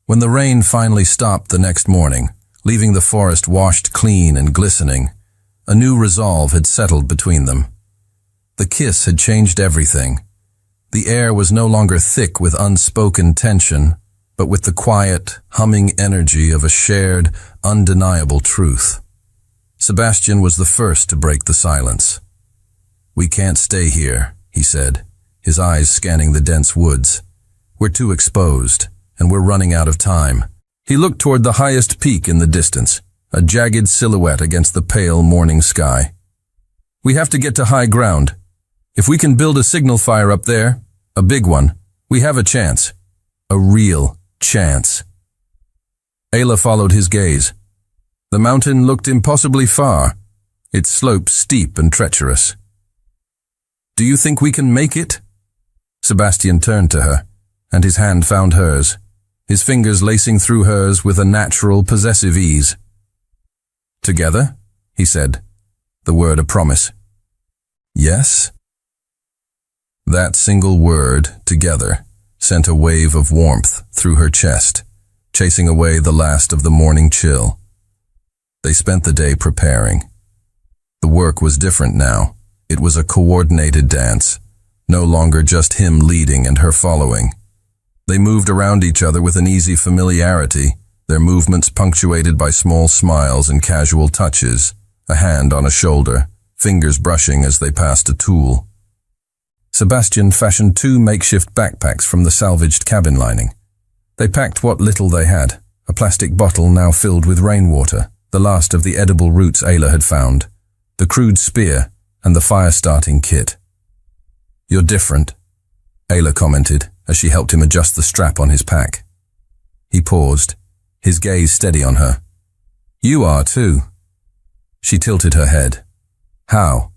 When the rain finally stopped the next morning, leaving the forest washed clean and glistening, a new resolve had settled between them. The kiss had changed everything. The air was no longer thick with unspoken tension, but with the quiet, humming energy of a shared, undeniable truth. Sebastian was the first to break the silence. We can't stay here, he said, his eyes scanning the dense woods. We're too exposed, and we're running out of time. He looked toward the highest peak in the distance, a jagged silhouette against the pale morning sky. We have to get to high ground. If we can build a signal fire up there, a big one, we have a chance. A real chance. Ayla followed his gaze. The mountain looked impossibly far, its slopes steep and treacherous. Do you think we can make it? Sebastian turned to her, and his hand found hers, his fingers lacing through hers with a natural, possessive ease. Together, he said, the word a promise. Yes? That single word, together, sent a wave of warmth through her chest, chasing away the last of the morning chill. They spent the day preparing. The work was different now. It was a coordinated dance, no longer just him leading and her following. They moved around each other with an easy familiarity, their movements punctuated by small smiles and casual touches, a hand on a shoulder, fingers brushing as they passed a tool. Sebastian fashioned 2 makeshift backpacks from the salvaged cabin lining. They packed what little they had, a plastic bottle now filled with rainwater, the last of the edible roots Ayla had found, the crude spear, and the fire-starting kit. "You're different," Ayla commented as she helped him adjust the strap on his pack. He paused, his gaze steady on her. "You are too." She tilted her head. "How?"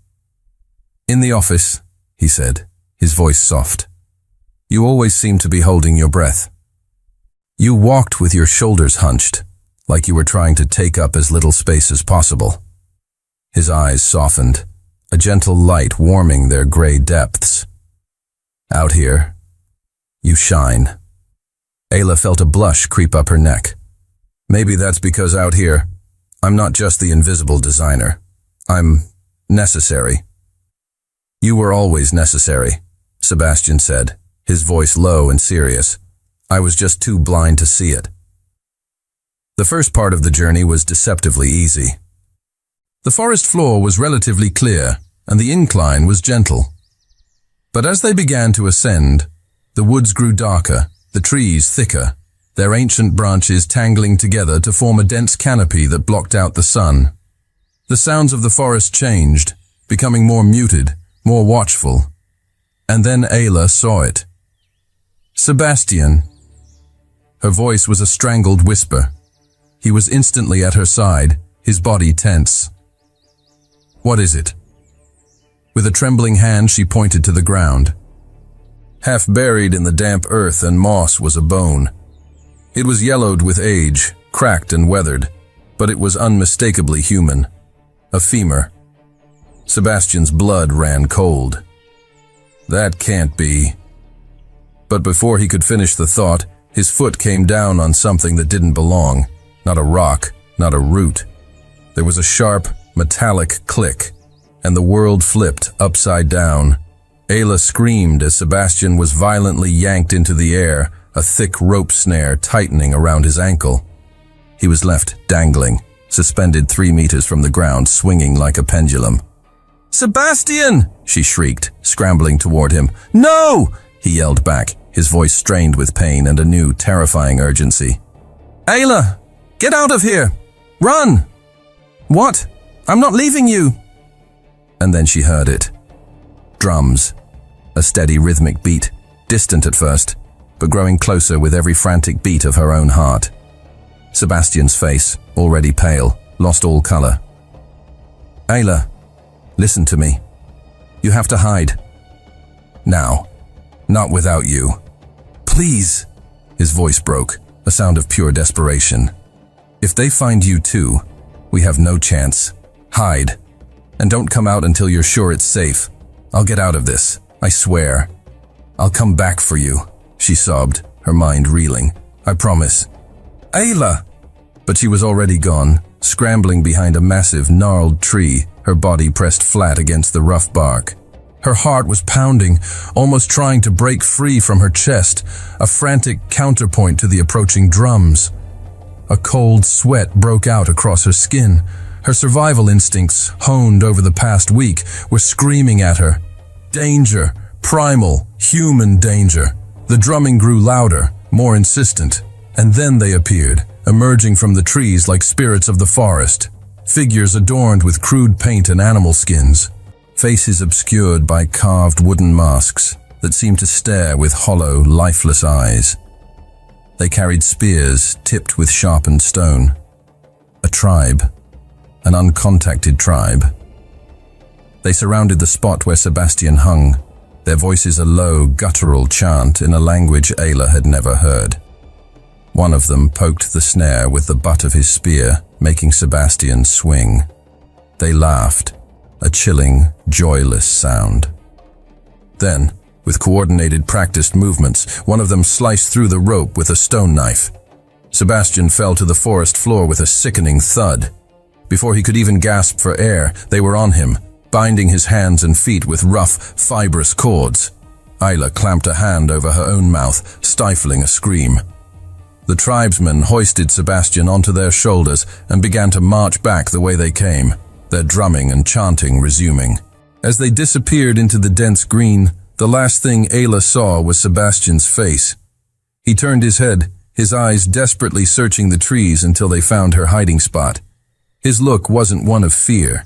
"In the office," he said, his voice soft. "You always seem to be holding your breath. You walked with your shoulders hunched, like you were trying to take up as little space as possible." His eyes softened, a gentle light warming their gray depths. "Out here, you shine." Ayla felt a blush creep up her neck. "Maybe that's because out here, I'm not just the invisible designer. I'm necessary." "You were always necessary," Sebastian said, his voice low and serious. "I was just too blind to see it." The first part of the journey was deceptively easy. The forest floor was relatively clear, and the incline was gentle. But as they began to ascend, the woods grew darker, the trees thicker, their ancient branches tangling together to form a dense canopy that blocked out the sun. The sounds of the forest changed, becoming more muted, more watchful. And then Ayla saw it. "Sebastian." Her voice was a strangled whisper. He was instantly at her side, his body tense. "What is it?" With a trembling hand, she pointed to the ground. Half buried in the damp earth and moss was a bone. It was yellowed with age, cracked and weathered, but it was unmistakably human. A femur. Sebastian's blood ran cold. "That can't be." But before he could finish the thought, his foot came down on something that didn't belong. Not a rock, not a root. There was a sharp, metallic click, and the world flipped upside down. Ayla screamed as Sebastian was violently yanked into the air, a thick rope snare tightening around his ankle. He was left dangling, suspended 3 meters from the ground, swinging like a pendulum. "Sebastian!" she shrieked, scrambling toward him. "No!" he yelled back, his voice strained with pain and a new, terrifying urgency. "Ayla! Get out of here! Run!" "What? I'm not leaving you!" And then she heard it. Drums. A steady rhythmic beat, distant at first, but growing closer with every frantic beat of her own heart. Sebastian's face, already pale, lost all color. "Ayla, listen to me. You have to hide. Now. Not without you. Please." His voice broke, a sound of pure desperation. "If they find you too, we have no chance. Hide. And don't come out until you're sure it's safe. I'll get out of this, I swear. I'll come back for you," she sobbed, her mind reeling. "I promise." "Ayla!" But she was already gone, scrambling behind a massive, gnarled tree, her body pressed flat against the rough bark. Her heart was pounding, almost trying to break free from her chest, a frantic counterpoint to the approaching drums. A cold sweat broke out across her skin. Her survival instincts, honed over the past week, were screaming at her. Danger, primal, human danger. The drumming grew louder, more insistent, and then they appeared, emerging from the trees like spirits of the forest. Figures adorned with crude paint and animal skins. Faces obscured by carved wooden masks that seemed to stare with hollow, lifeless eyes. They carried spears tipped with sharpened stone. A tribe. An uncontacted tribe. They surrounded the spot where Sebastian hung, their voices a low, guttural chant in a language Ayla had never heard. One of them poked the snare with the butt of his spear, making Sebastian swing. They laughed, a chilling, joyless sound. Then, with coordinated, practiced movements, one of them sliced through the rope with a stone knife. Sebastian fell to the forest floor with a sickening thud. Before he could even gasp for air, they were on him, binding his hands and feet with rough, fibrous cords. Ayla clamped a hand over her own mouth, stifling a scream. The tribesmen hoisted Sebastian onto their shoulders and began to march back the way they came, their drumming and chanting resuming. As they disappeared into the dense green, the last thing Ayla saw was Sebastian's face. He turned his head, his eyes desperately searching the trees until they found her hiding spot. His look wasn't one of fear.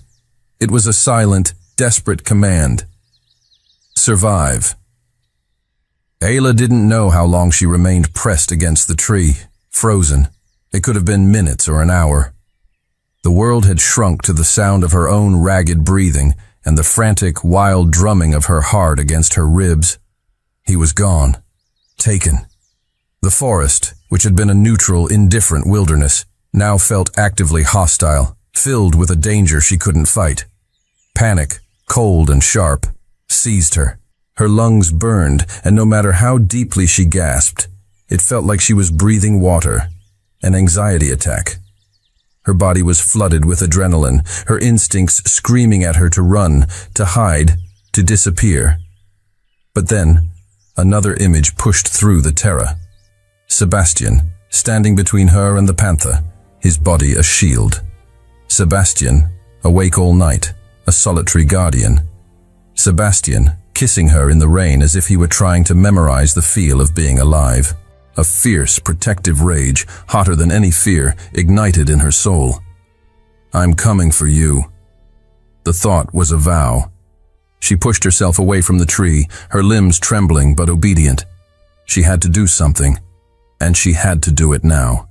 It was a silent, desperate command. Survive. Ayla didn't know how long she remained pressed against the tree, frozen. It could have been minutes or an hour. The world had shrunk to the sound of her own ragged breathing and the frantic, wild drumming of her heart against her ribs. He was gone. Taken. The forest, which had been a neutral, indifferent wilderness, now felt actively hostile, filled with a danger she couldn't fight. Panic, cold and sharp, seized her. Her lungs burned, and no matter how deeply she gasped, it felt like she was breathing water. An anxiety attack. Her body was flooded with adrenaline, her instincts screaming at her to run, to hide, to disappear. But then, another image pushed through the terror. Sebastian, standing between her and the panther, his body a shield. Sebastian, awake all night, a solitary guardian. Sebastian, kissing her in the rain as if he were trying to memorize the feel of being alive. A fierce, protective rage, hotter than any fear, ignited in her soul. I'm coming for you. The thought was a vow. She pushed herself away from the tree, her limbs trembling but obedient. She had to do something, and she had to do it now.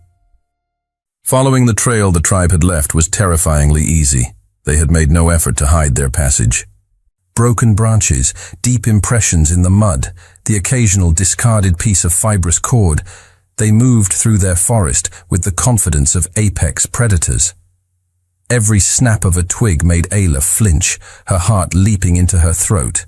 Following the trail the tribe had left was terrifyingly easy. They had made no effort to hide their passage. Broken branches, deep impressions in the mud, the occasional discarded piece of fibrous cord, they moved through their forest with the confidence of apex predators. Every snap of a twig made Ayla flinch, her heart leaping into her throat.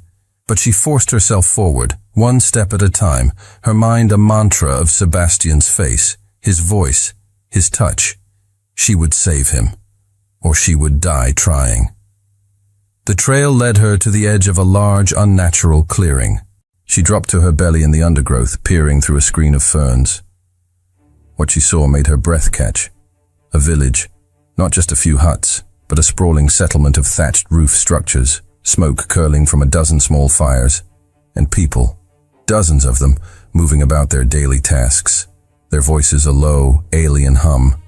But she forced herself forward, one step at a time, her mind a mantra of Sebastian's face, his voice, his touch. She would save him, or she would die trying. The trail led her to the edge of a large, unnatural clearing. She dropped to her belly in the undergrowth, peering through a screen of ferns. What she saw made her breath catch. A village, not just a few huts, but a sprawling settlement of thatched roof structures, smoke curling from a dozen small fires, and people, dozens of them, moving about their daily tasks, their voices a low, alien hum.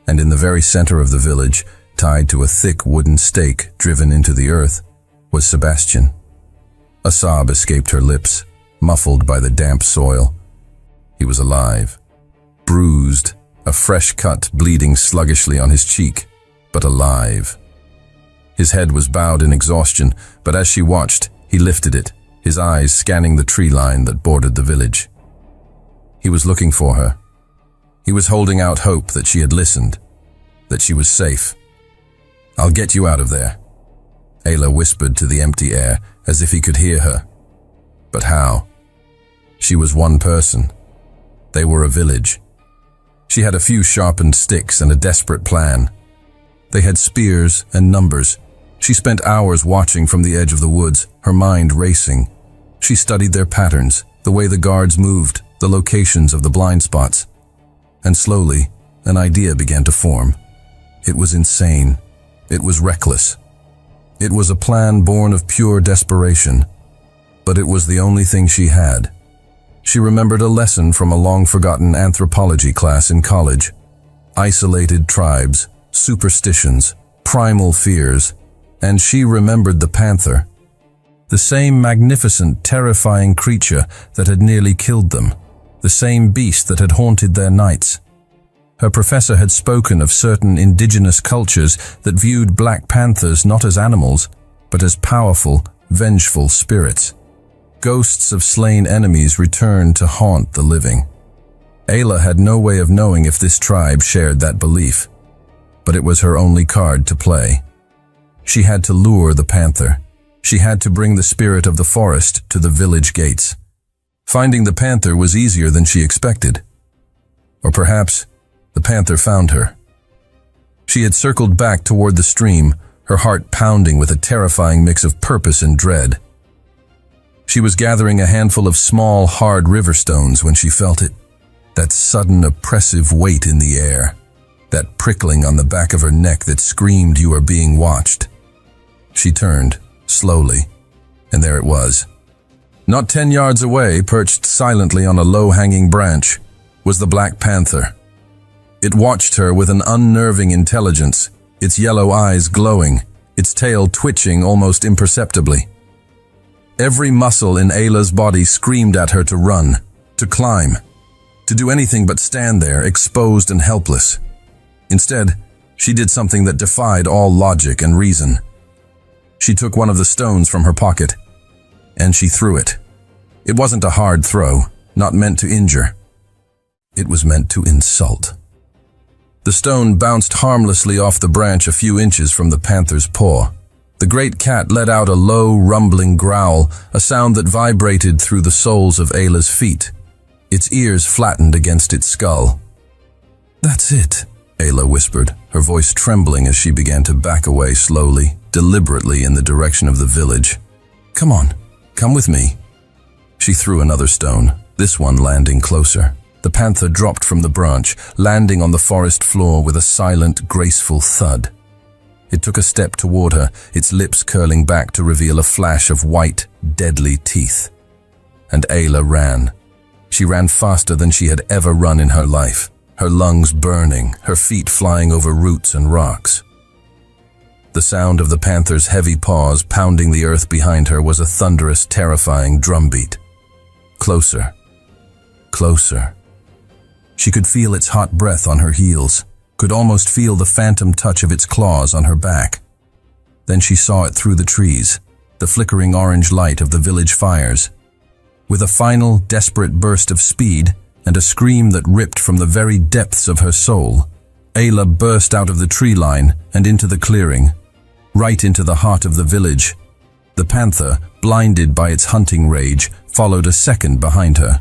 And in the very center of the village, tied to a thick wooden stake driven into the earth, was Sebastian. A sob escaped her lips, muffled by the damp soil. He was alive, bruised, a fresh cut bleeding sluggishly on his cheek, but alive. His head was bowed in exhaustion, but as she watched, he lifted it, his eyes scanning the tree line that bordered the village. He was looking for her. He was holding out hope that she had listened, that she was safe. I'll get you out of there, Ayla whispered to the empty air, as if he could hear her. But how? She was one person. They were a village. She had a few sharpened sticks and a desperate plan. They had spears and numbers. She spent hours watching from the edge of the woods, her mind racing. She studied their patterns, the way the guards moved, the locations of the blind spots. And slowly, an idea began to form. It was insane. It was reckless. It was a plan born of pure desperation. But it was the only thing she had. She remembered a lesson from a long-forgotten anthropology class in college. Isolated tribes, superstitions, primal fears, and she remembered the panther. The same magnificent, terrifying creature that had nearly killed them. The same beast that had haunted their nights. Her professor had spoken of certain indigenous cultures that viewed black panthers not as animals, but as powerful, vengeful spirits. Ghosts of slain enemies returned to haunt the living. Ayla had no way of knowing if this tribe shared that belief, but it was her only card to play. She had to lure the panther. She had to bring the spirit of the forest to the village gates. Finding the panther was easier than she expected. Or perhaps the panther found her. She had circled back toward the stream, her heart pounding with a terrifying mix of purpose and dread. She was gathering a handful of small, hard river stones when she felt it. That sudden, oppressive weight in the air. That prickling on the back of her neck that screamed you are being watched. She turned, slowly, and there it was. Not 10 yards away, perched silently on a low-hanging branch, was the black panther. It watched her with an unnerving intelligence, its yellow eyes glowing, its tail twitching almost imperceptibly. Every muscle in Ayla's body screamed at her to run, to climb, to do anything but stand there, exposed and helpless. Instead, she did something that defied all logic and reason. She took one of the stones from her pocket, and she threw it. It wasn't a hard throw, not meant to injure. It was meant to insult. The stone bounced harmlessly off the branch a few inches from the panther's paw. The great cat let out a low, rumbling growl, a sound that vibrated through the soles of Ayla's feet. Its ears flattened against its skull. "That's it," Ayla whispered, her voice trembling as she began to back away slowly, deliberately in the direction of the village. "Come on, come with me." She threw another stone, this one landing closer. The panther dropped from the branch, landing on the forest floor with a silent, graceful thud. It took a step toward her, its lips curling back to reveal a flash of white, deadly teeth. And Ayla ran. She ran faster than she had ever run in her life, her lungs burning, her feet flying over roots and rocks. The sound of the panther's heavy paws pounding the earth behind her was a thunderous, terrifying drumbeat. Closer. Closer. She could feel its hot breath on her heels, could almost feel the phantom touch of its claws on her back. Then she saw it through the trees, the flickering orange light of the village fires. With a final, desperate burst of speed and a scream that ripped from the very depths of her soul, Ayla burst out of the tree line and into the clearing, right into the heart of the village. The panther, blinded by its hunting rage, followed a second behind her,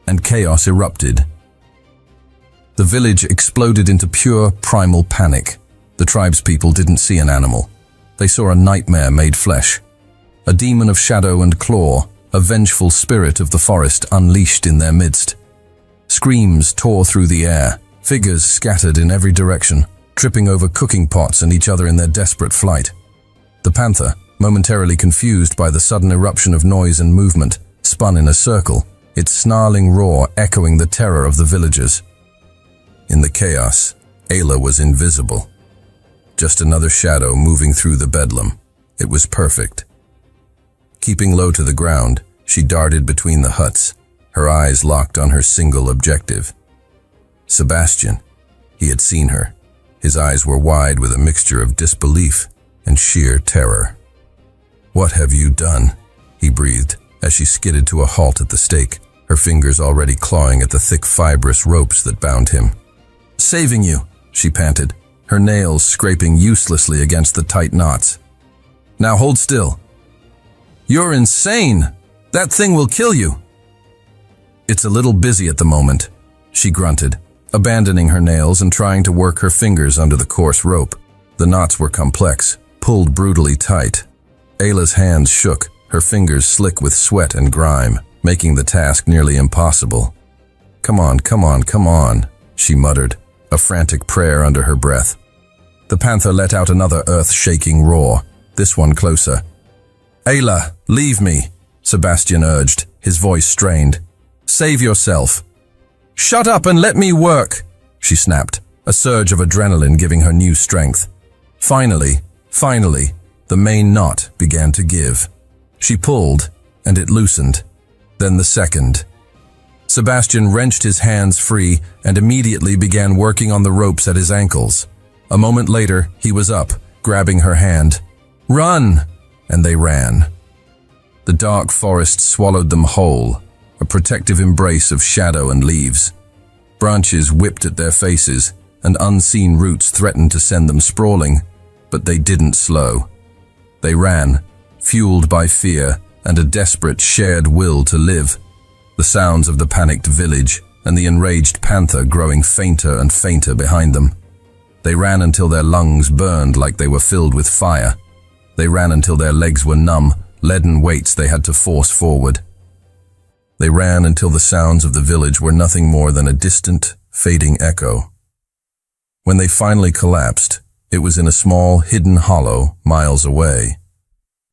and chaos erupted. The village exploded into pure, primal panic. The tribespeople didn't see an animal. They saw a nightmare made flesh. A demon of shadow and claw, a vengeful spirit of the forest unleashed in their midst. Screams tore through the air, figures scattered in every direction, tripping over cooking pots and each other in their desperate flight. The panther, momentarily confused by the sudden eruption of noise and movement, spun in a circle, its snarling roar echoing the terror of the villagers. In the chaos, Ayla was invisible. Just another shadow moving through the bedlam. It was perfect. Keeping low to the ground, she darted between the huts, her eyes locked on her single objective. Sebastian. He had seen her. His eyes were wide with a mixture of disbelief and sheer terror. "What have you done?" he breathed as she skidded to a halt at the stake, her fingers already clawing at the thick fibrous ropes that bound him. "Saving you," she panted, her nails scraping uselessly against the tight knots. "Now hold still." "You're insane! That thing will kill you!" "It's a little busy at the moment," she grunted, abandoning her nails and trying to work her fingers under the coarse rope. The knots were complex, pulled brutally tight. Ayla's hands shook, her fingers slick with sweat and grime, making the task nearly impossible. "Come on, come on, come on," she muttered, a frantic prayer under her breath. The panther let out another earth-shaking roar, this one closer. "Ayla, leave me," Sebastian urged, his voice strained. "Save yourself." "Shut up and let me work," she snapped, a surge of adrenaline giving her new strength. Finally, the main knot began to give. She pulled, and it loosened. Then the second. Sebastian wrenched his hands free and immediately began working on the ropes at his ankles. A moment later, he was up, grabbing her hand. "Run!" And they ran. The dark forest swallowed them whole, a protective embrace of shadow and leaves. Branches whipped at their faces, and unseen roots threatened to send them sprawling, but they didn't slow. They ran, fueled by fear and a desperate shared will to live, the sounds of the panicked village and the enraged panther growing fainter and fainter behind them. They ran until their lungs burned like they were filled with fire. They ran until their legs were numb, leaden weights they had to force forward. They ran until the sounds of the village were nothing more than a distant, fading echo. When they finally collapsed, it was in a small, hidden hollow miles away.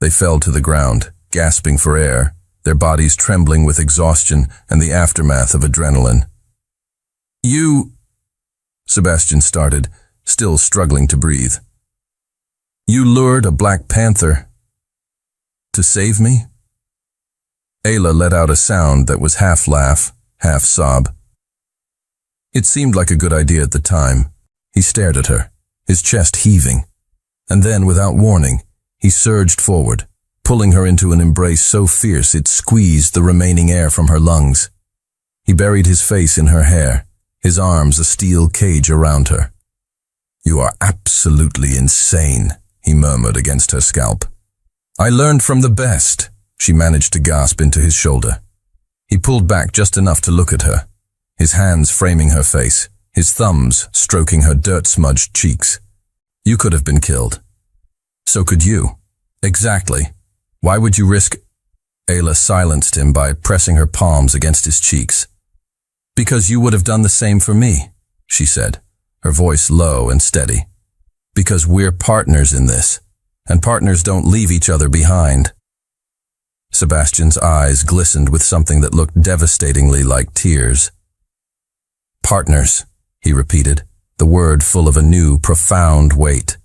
They fell to the ground, gasping for air, their bodies trembling with exhaustion and the aftermath of adrenaline. "You," Sebastian started, still struggling to breathe. "You lured a black panther to save me?" Ayla let out a sound that was half laugh, half sob. It seemed like a good idea at the time. He stared at her, his chest heaving. And then, without warning, he surged forward, pulling her into an embrace so fierce it squeezed the remaining air from her lungs. He buried his face in her hair, his arms a steel cage around her. "You are absolutely insane," he murmured against her scalp. "I learned from the best," she managed to gasp into his shoulder. He pulled back just enough to look at her, his hands framing her face, his thumbs stroking her dirt-smudged cheeks. "You could have been killed. So could you." "Exactly. Why would you risk—" Ayla silenced him by pressing her palms against his cheeks. "Because you would have done the same for me," she said, her voice low and steady. "Because we're partners in this, and partners don't leave each other behind." Sebastian's eyes glistened with something that looked devastatingly like tears. "Partners," he repeated, the word full of a new, profound weight.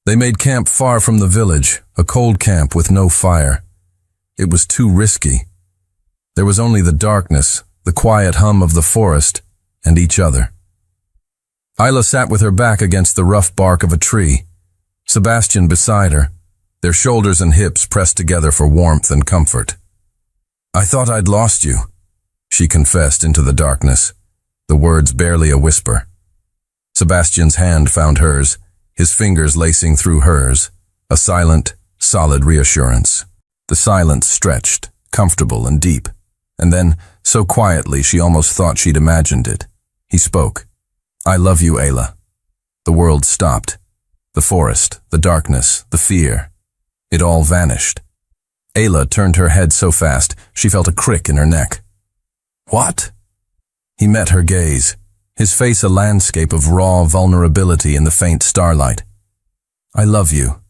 They made camp far from the village, a cold camp with no fire. It was too risky. There was only the darkness, the quiet hum of the forest, and each other. Ayla sat with her back against the rough bark of a tree, Sebastian beside her, their shoulders and hips pressed together for warmth and comfort. "I thought I'd lost you," she confessed into the darkness, the words barely a whisper. Sebastian's hand found hers, his fingers lacing through hers, a silent, solid reassurance. The silence stretched, comfortable and deep, and then, so quietly she almost thought she'd imagined it. He spoke. "I love you, Ayla." The world stopped. The forest, the darkness, the fear. It all vanished. Ayla turned her head so fast she felt a crick in her neck. "What?" He met her gaze, his face a landscape of raw vulnerability in the faint starlight. "I love you.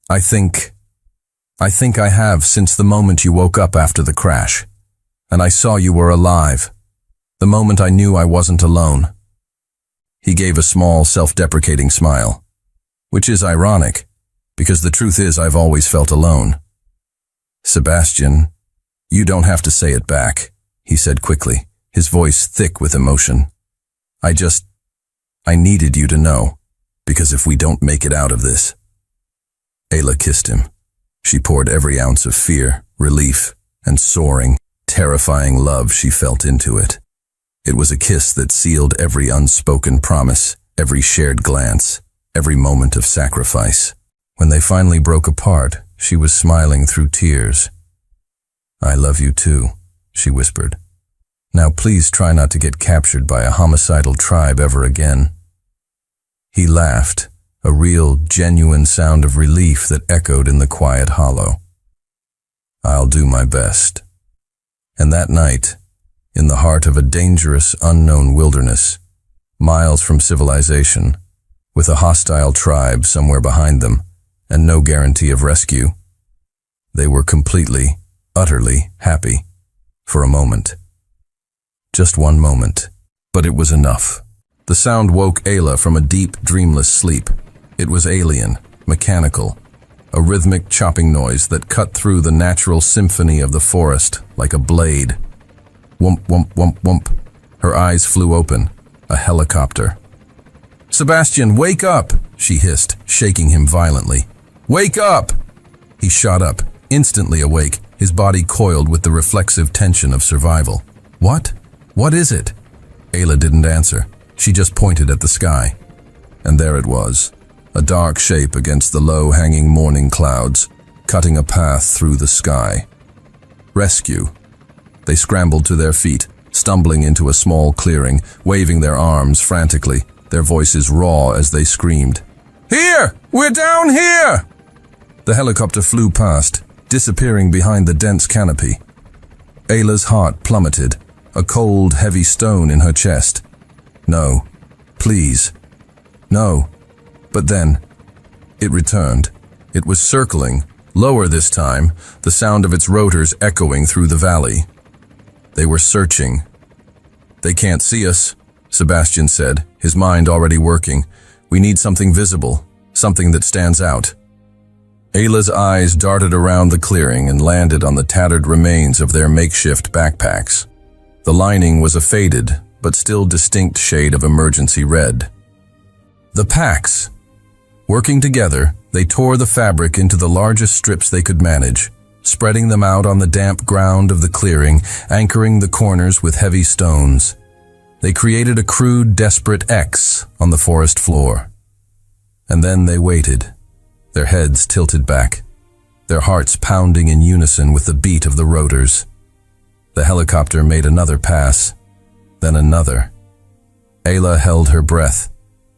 I think I have since the moment you woke up after the crash, and I saw you were alive, the moment I knew I wasn't alone." He gave a small, self-deprecating smile, which is ironic, because the truth is I've always felt alone. "Sebastian, you don't have to say it back," he said quickly, his voice thick with emotion. I needed you to know, because if we don't make it out of this." Ayla kissed him. She poured every ounce of fear, relief, and soaring, terrifying love she felt into it. It was a kiss that sealed every unspoken promise, every shared glance, every moment of sacrifice. When they finally broke apart, she was smiling through tears. "I love you too," she whispered. "Now please try not to get captured by a homicidal tribe ever again." He laughed, a real, genuine sound of relief that echoed in the quiet hollow. "I'll do my best." And that night, in the heart of a dangerous, unknown wilderness, miles from civilization, with a hostile tribe somewhere behind them, and no guarantee of rescue, they were completely, utterly happy, for a moment. Just one moment, but it was enough. The sound woke Ayla from a deep, dreamless sleep. It was alien, mechanical, a rhythmic chopping noise that cut through the natural symphony of the forest like a blade. Whump, whump, whump, whump. Her eyes flew open. A helicopter. "Sebastian, wake up!" she hissed, shaking him violently. "Wake up!" He shot up, instantly awake, his body coiled with the reflexive tension of survival. "What? What is it?" Ayla didn't answer. She just pointed at the sky. And there it was, a dark shape against the low-hanging morning clouds, cutting a path through the sky. Rescue. They scrambled to their feet, stumbling into a small clearing, waving their arms frantically, their voices raw as they screamed. "Here! We're down here!" The helicopter flew past, disappearing behind the dense canopy. Ayla's heart plummeted, a cold, heavy stone in her chest. No. Please. No. But then, it returned. It was circling, lower this time, the sound of its rotors echoing through the valley. They were searching. "They can't see us," Sebastian said, his mind already working. "We need something visible, something that stands out." Ayla's eyes darted around the clearing and landed on the tattered remains of their makeshift backpacks. The lining was a faded, but still distinct shade of emergency red. The packs. Working together, they tore the fabric into the largest strips they could manage, spreading them out on the damp ground of the clearing, anchoring the corners with heavy stones. They created a crude, desperate X on the forest floor. And then they waited, their heads tilted back, their hearts pounding in unison with the beat of the rotors. The helicopter made another pass, then another. Ayla held her breath,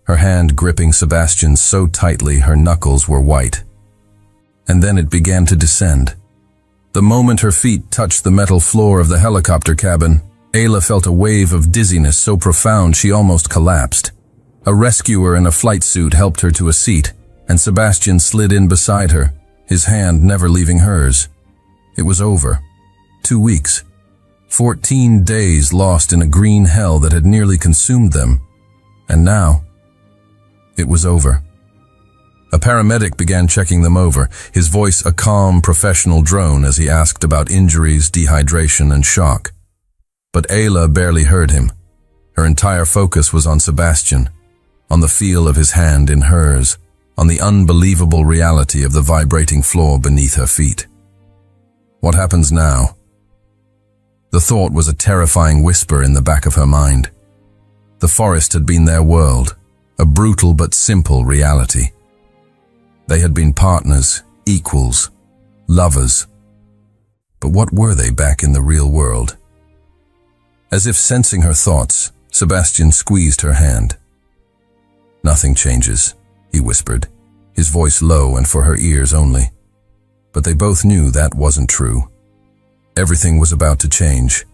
her hand gripping Sebastian's so tightly her knuckles were white. And then it began to descend. The moment her feet touched the metal floor of the helicopter cabin, Ayla felt a wave of dizziness so profound she almost collapsed. A rescuer in a flight suit helped her to a seat, and Sebastian slid in beside her, his hand never leaving hers. It was over. 2 weeks. 14 days lost in a green hell that had nearly consumed them. And now, it was over. A paramedic began checking them over, his voice a calm, professional drone as he asked about injuries, dehydration, and shock. But Ayla barely heard him. Her entire focus was on Sebastian, on the feel of his hand in hers, on the unbelievable reality of the vibrating floor beneath her feet. What happens now? The thought was a terrifying whisper in the back of her mind. The forest had been their world, a brutal but simple reality. They had been partners, equals, lovers. But what were they back in the real world? As if sensing her thoughts, Sebastian squeezed her hand. "Nothing changes," he whispered, his voice low and for her ears only. But they both knew that wasn't true. Everything was about to change.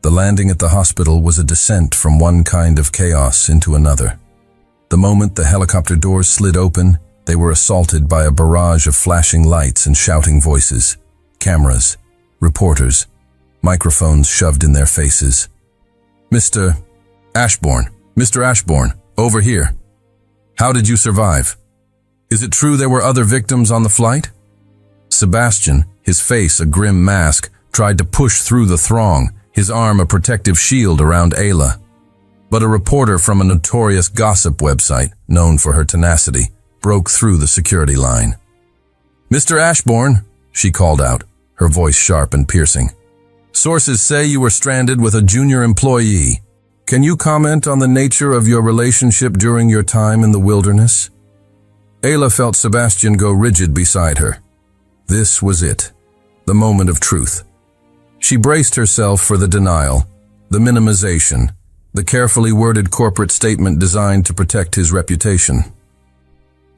The landing at the hospital was a descent from one kind of chaos into another. The moment the helicopter doors slid open, they were assaulted by a barrage of flashing lights and shouting voices, cameras, reporters, microphones shoved in their faces. Mr. Ashbourne, over here. How did you survive? Is it true there were other victims on the flight?" Sebastian, his face a grim mask, tried to push through the throng, his arm a protective shield around Ayla. But a reporter from a notorious gossip website, known for her tenacity, broke through the security line. "Mr. Ashbourne," she called out, her voice sharp and piercing. "Sources say you were stranded with a junior employee. Can you comment on the nature of your relationship during your time in the wilderness?" Ayla felt Sebastian go rigid beside her. This was it, the moment of truth. She braced herself for the denial, the minimization, the carefully worded corporate statement designed to protect his reputation.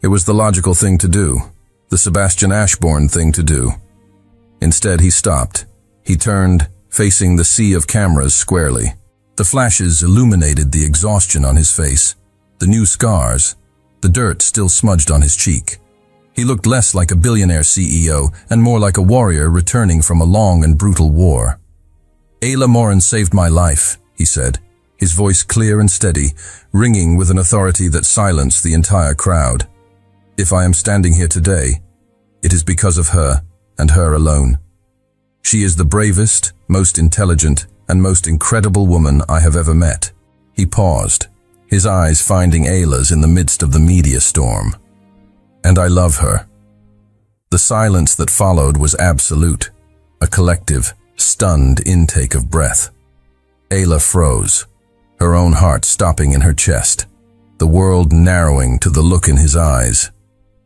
It was the logical thing to do, the Sebastian Ashbourne thing to do. Instead, he stopped. He turned, facing the sea of cameras squarely. The flashes illuminated the exhaustion on his face, the new scars, the dirt still smudged on his cheek. He looked less like a billionaire CEO and more like a warrior returning from a long and brutal war. "Ayla Morin saved my life," he said, his voice clear and steady, ringing with an authority that silenced the entire crowd. "If I am standing here today, it is because of her, and her alone. She is the bravest, most intelligent, and most incredible woman I have ever met." He paused, his eyes finding Ayla's in the midst of the media storm. "And I love her." The silence that followed was absolute, a collective, stunned intake of breath. Ayla froze, her own heart stopping in her chest, the world narrowing to the look in his eyes.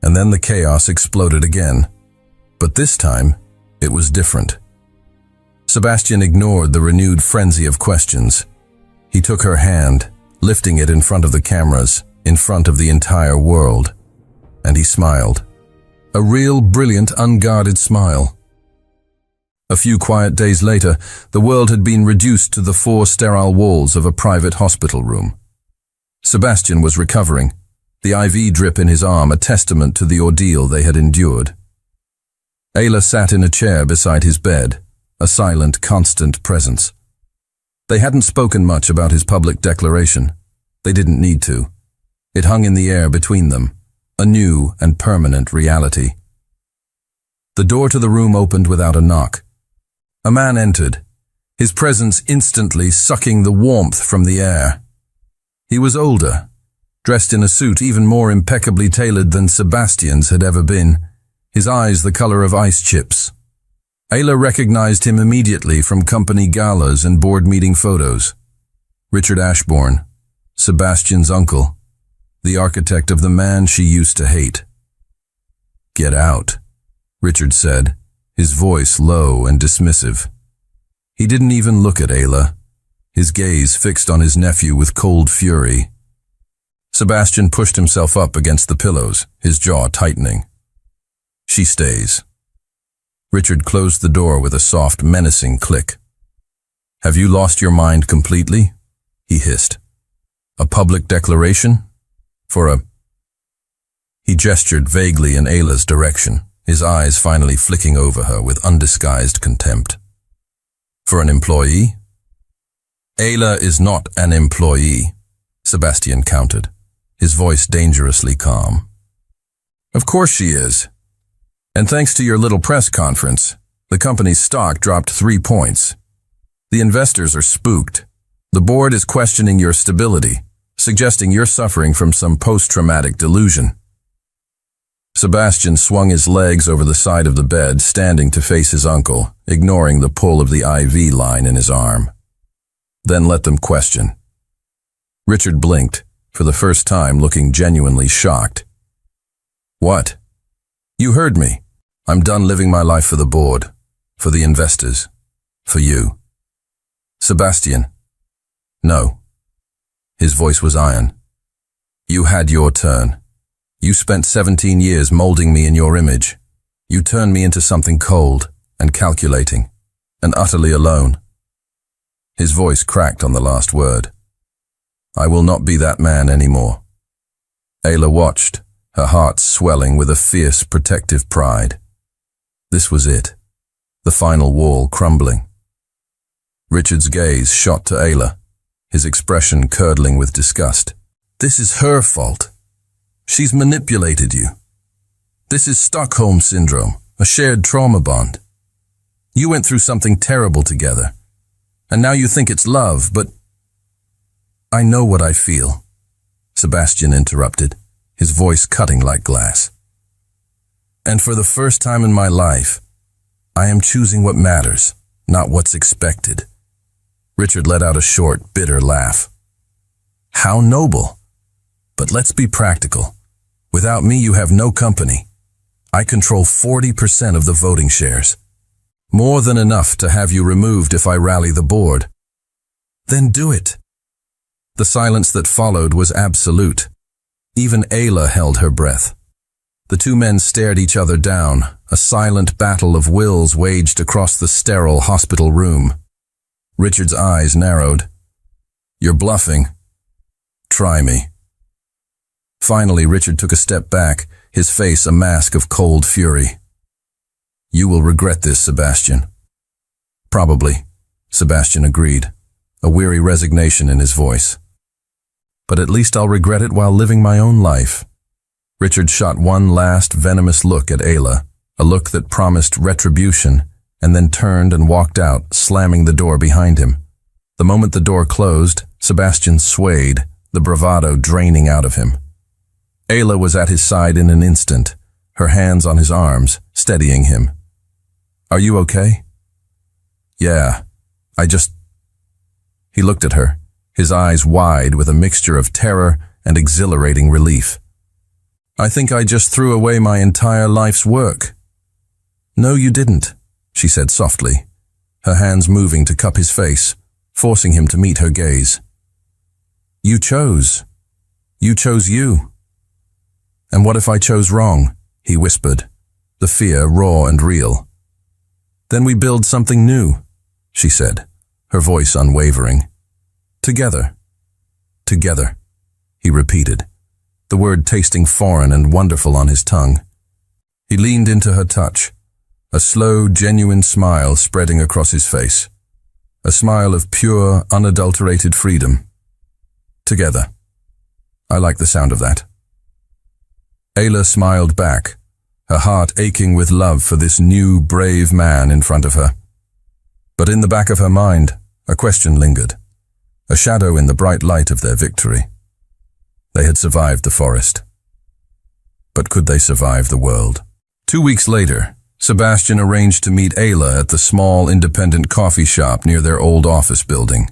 And then the chaos exploded again. But this time, it was different. Sebastian ignored the renewed frenzy of questions. He took her hand, lifting it in front of the cameras, in front of the entire world. And he smiled. A real, brilliant, unguarded smile. A few quiet days later, the world had been reduced to the 4 sterile walls of a private hospital room. Sebastian was recovering, the IV drip in his arm a testament to the ordeal they had endured. Ayla sat in a chair beside his bed, a silent, constant presence. They hadn't spoken much about his public declaration. They didn't need to. It hung in the air between them, a new and permanent reality. The door to the room opened without a knock. A man entered, his presence instantly sucking the warmth from the air. He was older, dressed in a suit even more impeccably tailored than Sebastian's had ever been, his eyes the color of ice chips. Ayla recognized him immediately from company galas and board meeting photos. Richard Ashbourne, Sebastian's uncle, the architect of the man she used to hate. "Get out," Richard said, his voice low and dismissive. He didn't even look at Ayla, his gaze fixed on his nephew with cold fury. Sebastian pushed himself up against the pillows, his jaw tightening. "She stays." Richard closed the door with a soft, menacing click. "Have you lost your mind completely?" he hissed. "A public declaration? For a—" He gestured vaguely in Ayla's direction, his eyes finally flicking over her with undisguised contempt. "For an employee?" "Ayla is not an employee," Sebastian countered, his voice dangerously calm. "Of course she is. And thanks to your little press conference, the company's stock dropped 3 points. The investors are spooked. The board is questioning your stability, suggesting you're suffering from some post-traumatic delusion." Sebastian swung his legs over the side of the bed, standing to face his uncle, ignoring the pull of the IV line in his arm. "Then let them question." Richard blinked, for the first time looking genuinely shocked. "What?" "You heard me. I'm done living my life for the board, for the investors, for you." "Sebastian." "No." His voice was iron. "You had your turn. You spent 17 years molding me in your image. You turned me into something cold and calculating and utterly alone." His voice cracked on the last word. "I will not be that man anymore." Ayla watched, her heart swelling with a fierce, protective pride. This was it, the final wall crumbling. Richard's gaze shot to Ayla, his expression curdling with disgust. "This is her fault. She's manipulated you. This is Stockholm Syndrome, a shared trauma bond. You went through something terrible together, and now you think it's love, but—" "I know what I feel," Sebastian interrupted, his voice cutting like glass. "And for the first time in my life, I am choosing what matters, not what's expected." Richard let out a short, bitter laugh. "How noble! But let's be practical. Without me, you have no company. I control 40% of the voting shares. More than enough to have you removed if I rally the board." "Then do it." The silence that followed was absolute. Even Ayla held her breath. The two men stared each other down, a silent battle of wills waged across the sterile hospital room. Richard's eyes narrowed. "You're bluffing. Try me." Finally, Richard took a step back, his face a mask of cold fury. "You will regret this, Sebastian." "Probably," Sebastian agreed, a weary resignation in his voice. "But at least I'll regret it while living my own life." Richard shot one last venomous look at Ayla, a look that promised retribution, and then turned and walked out, slamming the door behind him. The moment the door closed, Sebastian swayed, the bravado draining out of him. Ayla was at his side in an instant, her hands on his arms, steadying him. "Are you okay?" "Yeah, I just—" He looked at her, his eyes wide with a mixture of terror and exhilarating relief. "I think I just threw away my entire life's work." "No, you didn't," she said softly, her hands moving to cup his face, forcing him to meet her gaze. "You chose. You chose you." "And what if I chose wrong?" he whispered, the fear raw and real. "Then we build something new," she said, her voice unwavering. "Together." "Together," he repeated, the word tasting foreign and wonderful on his tongue. He leaned into her touch, a slow, genuine smile spreading across his face, a smile of pure, unadulterated freedom. "Together. I like the sound of that." Ayla smiled back, her heart aching with love for this new, brave man in front of her. But in the back of her mind, a question lingered, a shadow in the bright light of their victory. They had survived the forest. But could they survive the world? 2 weeks later, Sebastian arranged to meet Ayla at the small independent coffee shop near their old office building.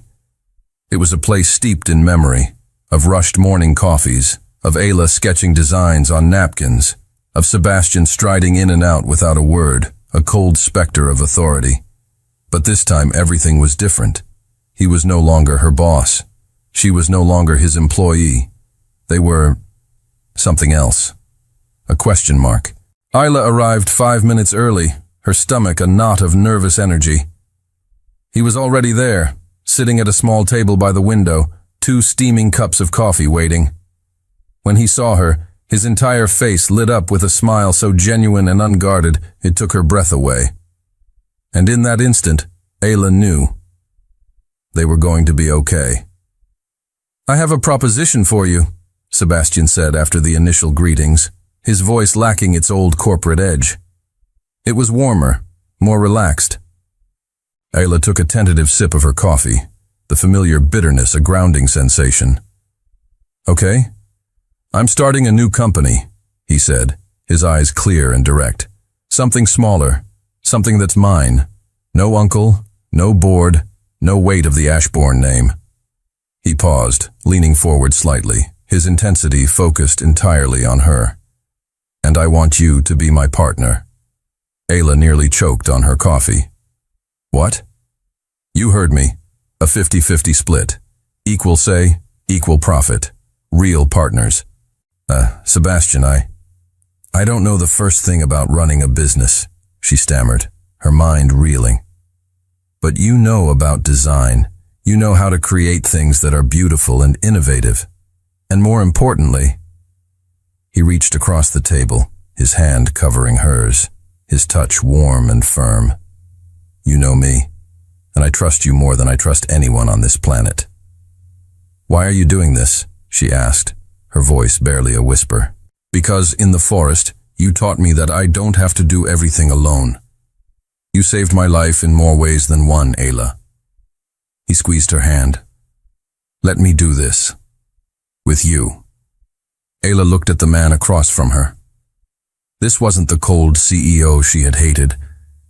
It was a place steeped in memory, of rushed morning coffees, of Ayla sketching designs on napkins, of Sebastian striding in and out without a word, a cold specter of authority. But this time everything was different. He was no longer her boss. She was no longer his employee. They were something else. A question mark. Ayla arrived 5 minutes early, her stomach a knot of nervous energy. He was already there, sitting at a small table by the window, 2 steaming cups of coffee waiting. When he saw her, his entire face lit up with a smile so genuine and unguarded it took her breath away. And in that instant, Ayla knew. They were going to be okay. "I have a proposition for you," Sebastian said after the initial greetings, his voice lacking its old corporate edge. It was warmer, more relaxed. Ayla took a tentative sip of her coffee, the familiar bitterness a grounding sensation. "Okay. I'm starting a new company," he said, his eyes clear and direct. "Something smaller, something that's mine. No uncle, no board, no weight of the Ashbourne name." He paused, leaning forward slightly, his intensity focused entirely on her. "And I want you to be my partner." Ayla nearly choked on her coffee. "What?" "You heard me. A 50-50 split. Equal say, equal profit. Real partners." Sebastian, I don't know the first thing about running a business," she stammered, her mind reeling. "But you know about design. You know how to create things that are beautiful and innovative. And more importantly," he reached across the table, his hand covering hers, his touch warm and firm. "You know me, and I trust you more than I trust anyone on this planet." "Why are you doing this?" she asked, her voice barely a whisper. "Because in the forest, you taught me that I don't have to do everything alone. You saved my life in more ways than one, Ayla." He squeezed her hand. "Let me do this. With you." Ayla looked at the man across from her. This wasn't the cold CEO she had hated.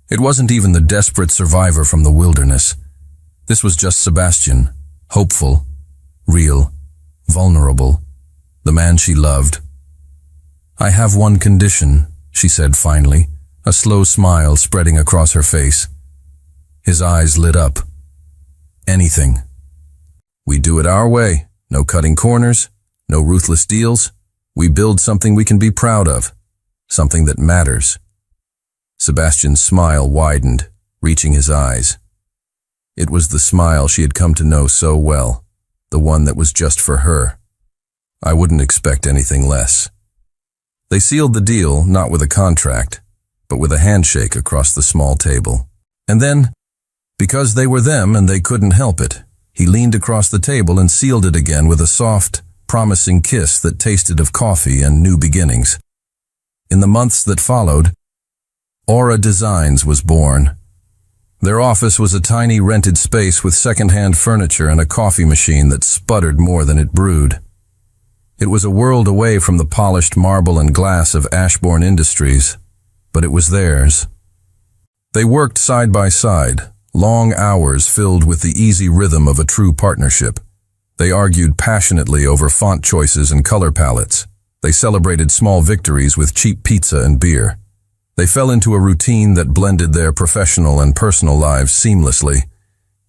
It wasn't even the desperate survivor from the wilderness. This was just Sebastian, hopeful, real, vulnerable, the man she loved. "I have one condition," she said finally, a slow smile spreading across her face. His eyes lit up. "Anything. We do it our way, no cutting corners, no ruthless deals. We build something we can be proud of, something that matters." Sebastian's smile widened, reaching his eyes. It was the smile she had come to know so well, the one that was just for her. "I wouldn't expect anything less." They sealed the deal not with a contract, but with a handshake across the small table. And then, because they were them and they couldn't help it, he leaned across the table and sealed it again with a soft, promising kiss that tasted of coffee and new beginnings. In the months that followed, Aura Designs was born. Their office was a tiny rented space with second-hand furniture and a coffee machine that sputtered more than it brewed. It was a world away from the polished marble and glass of Ashbourne Industries, but it was theirs. They worked side by side, long hours filled with the easy rhythm of a true partnership. They argued passionately over font choices and color palettes. They celebrated small victories with cheap pizza and beer. They fell into a routine that blended their professional and personal lives seamlessly,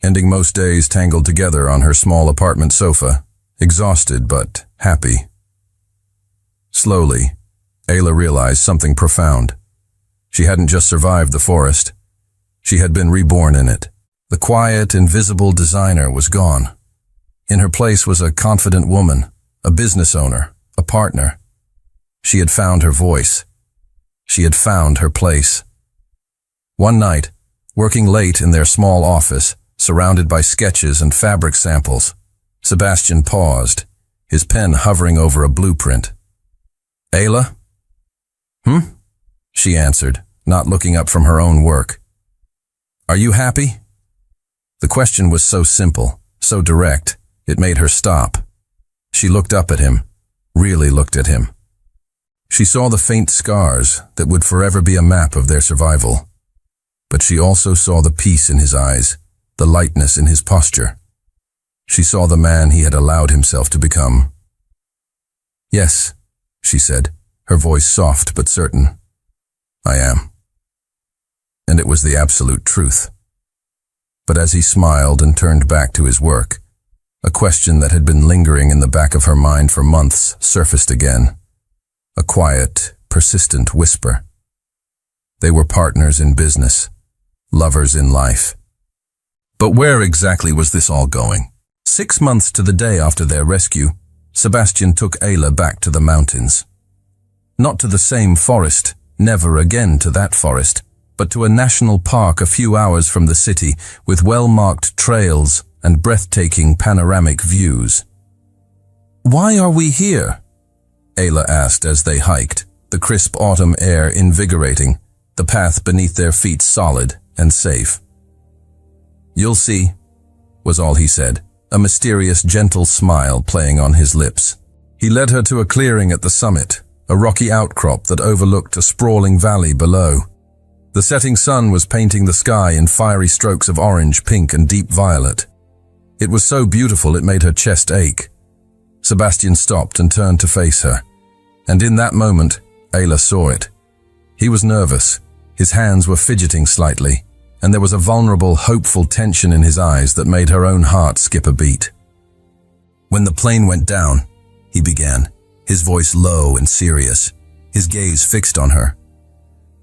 ending most days tangled together on her small apartment sofa, exhausted but happy. Slowly, Ayla realized something profound. She hadn't just survived the forest. She had been reborn in it. The quiet, invisible designer was gone. In her place was a confident woman, a business owner, a partner. She had found her voice. She had found her place. One night, working late in their small office, surrounded by sketches and fabric samples, Sebastian paused, his pen hovering over a blueprint. "Ayla?" she answered, not looking up from her own work. Are you happy? The question was so simple, so direct, it made her stop. She looked up at him, really looked at him. She saw the faint scars that would forever be a map of their survival. But she also saw the peace in his eyes, the lightness in his posture. She saw the man he had allowed himself to become. Yes, she said, her voice soft but certain. I am. And it was the absolute truth. But as he smiled and turned back to his work, a question that had been lingering in the back of her mind for months surfaced again. A quiet, persistent whisper. They were partners in business, lovers in life. But where exactly was this all going? 6 months to the day after their rescue, Sebastian took Ayla back to the mountains. Not to the same forest, never again to that forest, but to a national park a few hours from the city with well-marked trails and breathtaking panoramic views. Why are we here? Ayla asked as they hiked, the crisp autumn air invigorating, the path beneath their feet solid and safe. You'll see, was all he said, a mysterious, gentle smile playing on his lips. He led her to a clearing at the summit, a rocky outcrop that overlooked a sprawling valley below. The setting sun was painting the sky in fiery strokes of orange, pink, and deep violet. It was so beautiful it made her chest ache. Sebastian stopped and turned to face her. And in that moment, Ayla saw it. He was nervous. His hands were fidgeting slightly, and there was a vulnerable, hopeful tension in his eyes that made her own heart skip a beat. When the plane went down, he began, his voice low and serious, his gaze fixed on her.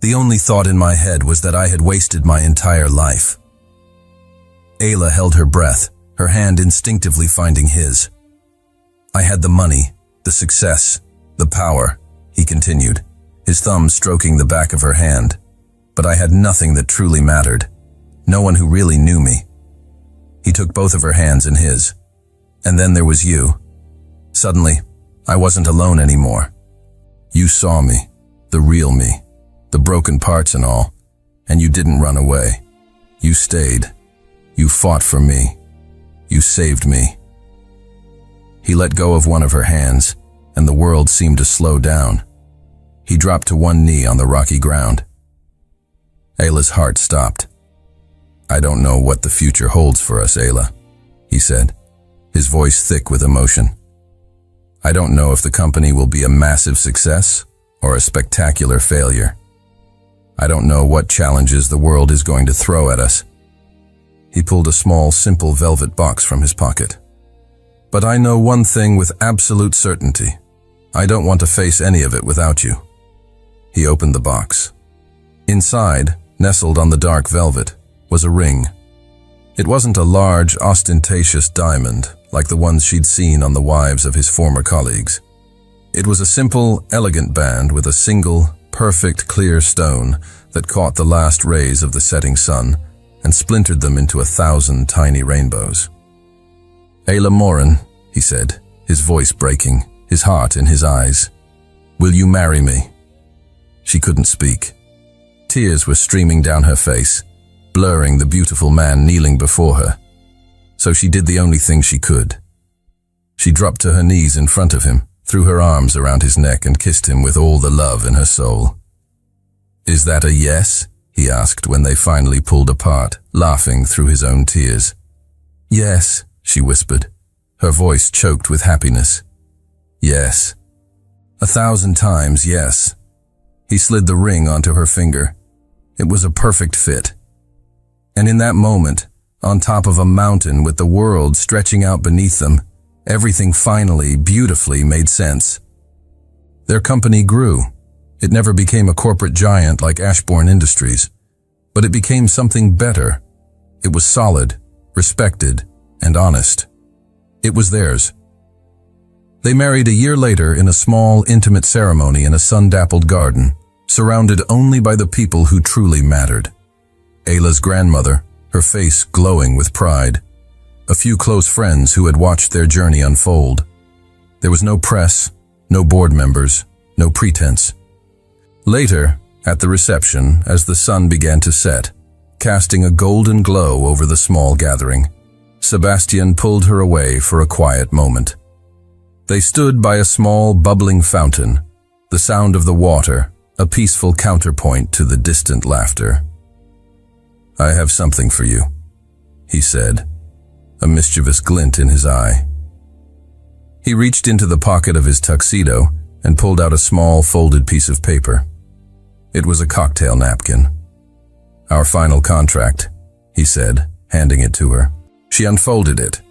The only thought in my head was that I had wasted my entire life. Ayla held her breath, her hand instinctively finding his. I had the money, the success, the power, he continued, his thumb stroking the back of her hand. But I had nothing that truly mattered, no one who really knew me. He took both of her hands in his. And then there was you. Suddenly, I wasn't alone anymore. You saw me, the real me, the broken parts and all, and you didn't run away. You stayed. You fought for me. You saved me. He let go of one of her hands, and the world seemed to slow down. He dropped to one knee on the rocky ground. Ayla's heart stopped. I don't know what the future holds for us, Ayla, he said, his voice thick with emotion. I don't know if the company will be a massive success or a spectacular failure. I don't know what challenges the world is going to throw at us. He pulled a small, simple velvet box from his pocket. But I know one thing with absolute certainty. I don't want to face any of it without you. He opened the box. Inside, nestled on the dark velvet, was a ring. It wasn't a large, ostentatious diamond like the ones she'd seen on the wives of his former colleagues. It was a simple, elegant band with a single, perfect, clear stone that caught the last rays of the setting sun and splintered them into 1,000 tiny rainbows. Ayla Morin, he said, his voice breaking, his heart in his eyes. Will you marry me? She couldn't speak. Tears were streaming down her face, blurring the beautiful man kneeling before her. So she did the only thing she could. She dropped to her knees in front of him, threw her arms around his neck and kissed him with all the love in her soul. Is that a yes? He asked when they finally pulled apart, laughing through his own tears. Yes, she whispered, her voice choked with happiness. Yes. 1,000 times yes. He slid the ring onto her finger. It was a perfect fit. And in that moment, on top of a mountain with the world stretching out beneath them, everything finally, beautifully made sense. Their company grew. It never became a corporate giant like Ashbourne Industries, but it became something better. It was solid, respected, and honest. It was theirs. They married a year later in a small, intimate ceremony in a sun-dappled garden, surrounded only by the people who truly mattered. Ayla's grandmother, her face glowing with pride. A few close friends who had watched their journey unfold. There was no press, no board members, no pretense. Later, At the reception, as the sun began to set, casting a golden glow over the small gathering, Sebastian pulled her away for a quiet moment. They stood by a small, bubbling fountain, the sound of the water, a peaceful counterpoint to the distant laughter. "I have something for you," he said, a mischievous glint in his eye. He reached into the pocket of his tuxedo and pulled out a small, folded piece of paper. It was a cocktail napkin. "Our final contract," he said, handing it to her. She unfolded it.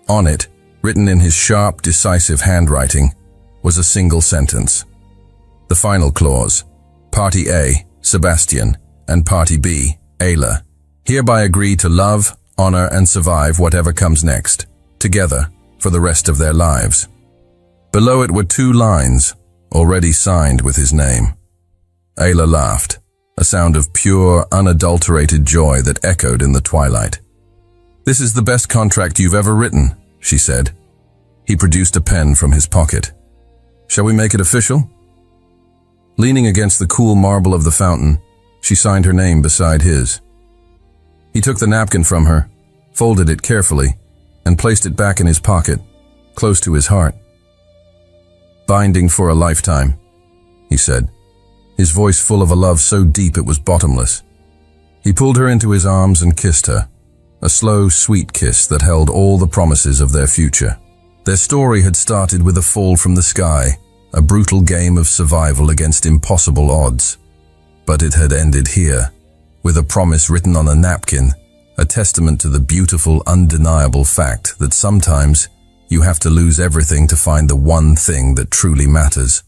On it, written in his sharp, decisive handwriting, was a single sentence. The final clause, Party A, Sebastian, and Party B, Ayla, hereby agree to love, honor, and survive whatever comes next, together, for the rest of their lives. Below it were 2 lines, already signed with his name. Ayla laughed, a sound of pure, unadulterated joy that echoed in the twilight. "This is the best contract you've ever written," she said. He produced a pen from his pocket. "Shall we make it official?" Leaning against the cool marble of the fountain, she signed her name beside his. He took the napkin from her, folded it carefully, and placed it back in his pocket, close to his heart. "Binding for a lifetime," he said, his voice full of a love so deep it was bottomless. He pulled her into his arms and kissed her, a slow, sweet kiss that held all the promises of their future. Their story had started with a fall from the sky, a brutal game of survival against impossible odds. But it had ended here, with a promise written on a napkin, a testament to the beautiful, undeniable fact that sometimes you have to lose everything to find the one thing that truly matters.